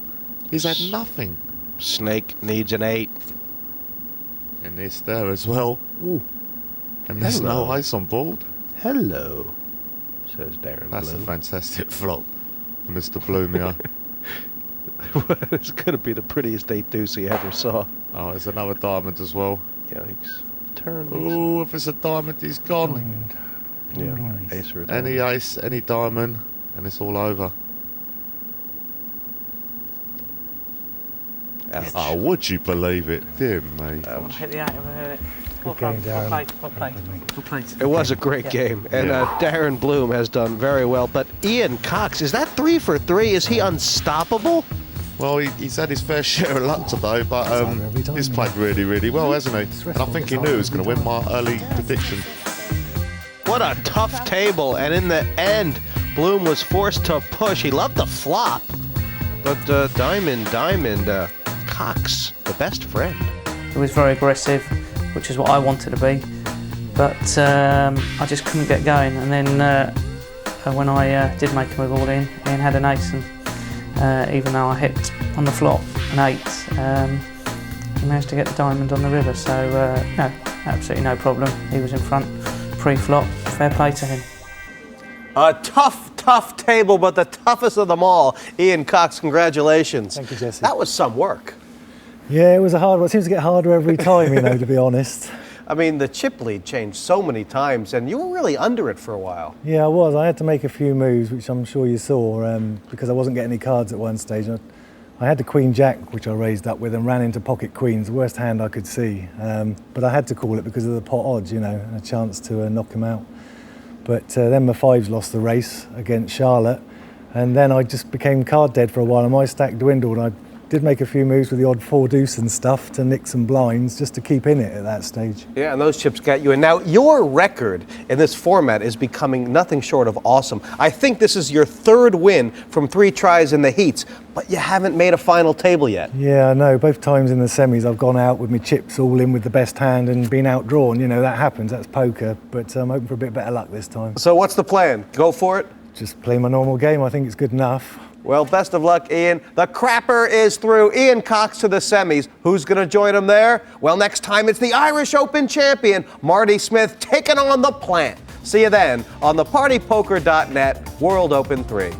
He's had nothing. Snake needs an 8. And this there as well. Ooh. And there's no ace on board. Hello, says Darren That's Bloom. a fantastic flop, Mr. Bloom here. It's going to be the prettiest 8-deuce he ever saw. Oh, there's another diamond as well. Yikes. Turn. Oh, if it's a diamond, he's gone. Diamond. Yeah, ace or a diamond. Any ace, any diamond, and it's all over. Ouch. Oh, would you believe it? Dear me. Ouch. Hit the 8 over it. Good game, Darren. Well played. It was a great game, and Darren Bloom has done very well. But Ian Cox, is that 3 for 3? Is he unstoppable? Well, he's had his fair share of luck today, but he's played really, really well, hasn't he? And I think he knew he was going to win my early prediction. What a tough table, and in the end, Bloom was forced to push. He loved the flop. But Diamond, Cox, the best friend. He was very aggressive, which is what I wanted to be. But I just couldn't get going. And then when I did make a move all in, Ian had an ace. And even though I hit on the flop an 8, he managed to get the diamond on the river. So, no, absolutely no problem. He was in front pre-flop. Fair play to him. A tough table, but the toughest of them all. Ian Cox, congratulations. Thank you, Jesse. That was some work. Yeah, it was a hard one. It seems to get harder every time, you know, to be honest. I mean, the chip lead changed so many times, and you were really under it for a while. Yeah, I was. I had to make a few moves, which I'm sure you saw, because I wasn't getting any cards at one stage. I had the Queen Jack, which I raised up with, and ran into pocket queens, the worst hand I could see. But I had to call it because of the pot odds, you know, and a chance to knock him out. But then my 5s lost the race against Charlotte, and then I just became card dead for a while, and my stack dwindled. I did make a few moves with the odd 4 deuce and stuff to nick some blinds just to keep in it at that stage. Yeah, and those chips got you. And now your record in this format is becoming nothing short of awesome. I think this is your 3rd win from 3 tries in the heats, but you haven't made a final table yet. Yeah, I know. Both times in the semis I've gone out with my chips all in with the best hand and been outdrawn. You know, that happens, that's poker, but I'm hoping for a bit better luck this time. So what's the plan? Go for it? Just play my normal game. I think it's good enough. Well, best of luck, Ian. The crapper is through. Ian Cox to the semis. Who's going to join him there? Well, next time it's the Irish Open champion, Marty Smith, taking on the plant. See you then on the partypoker.net World Open 3.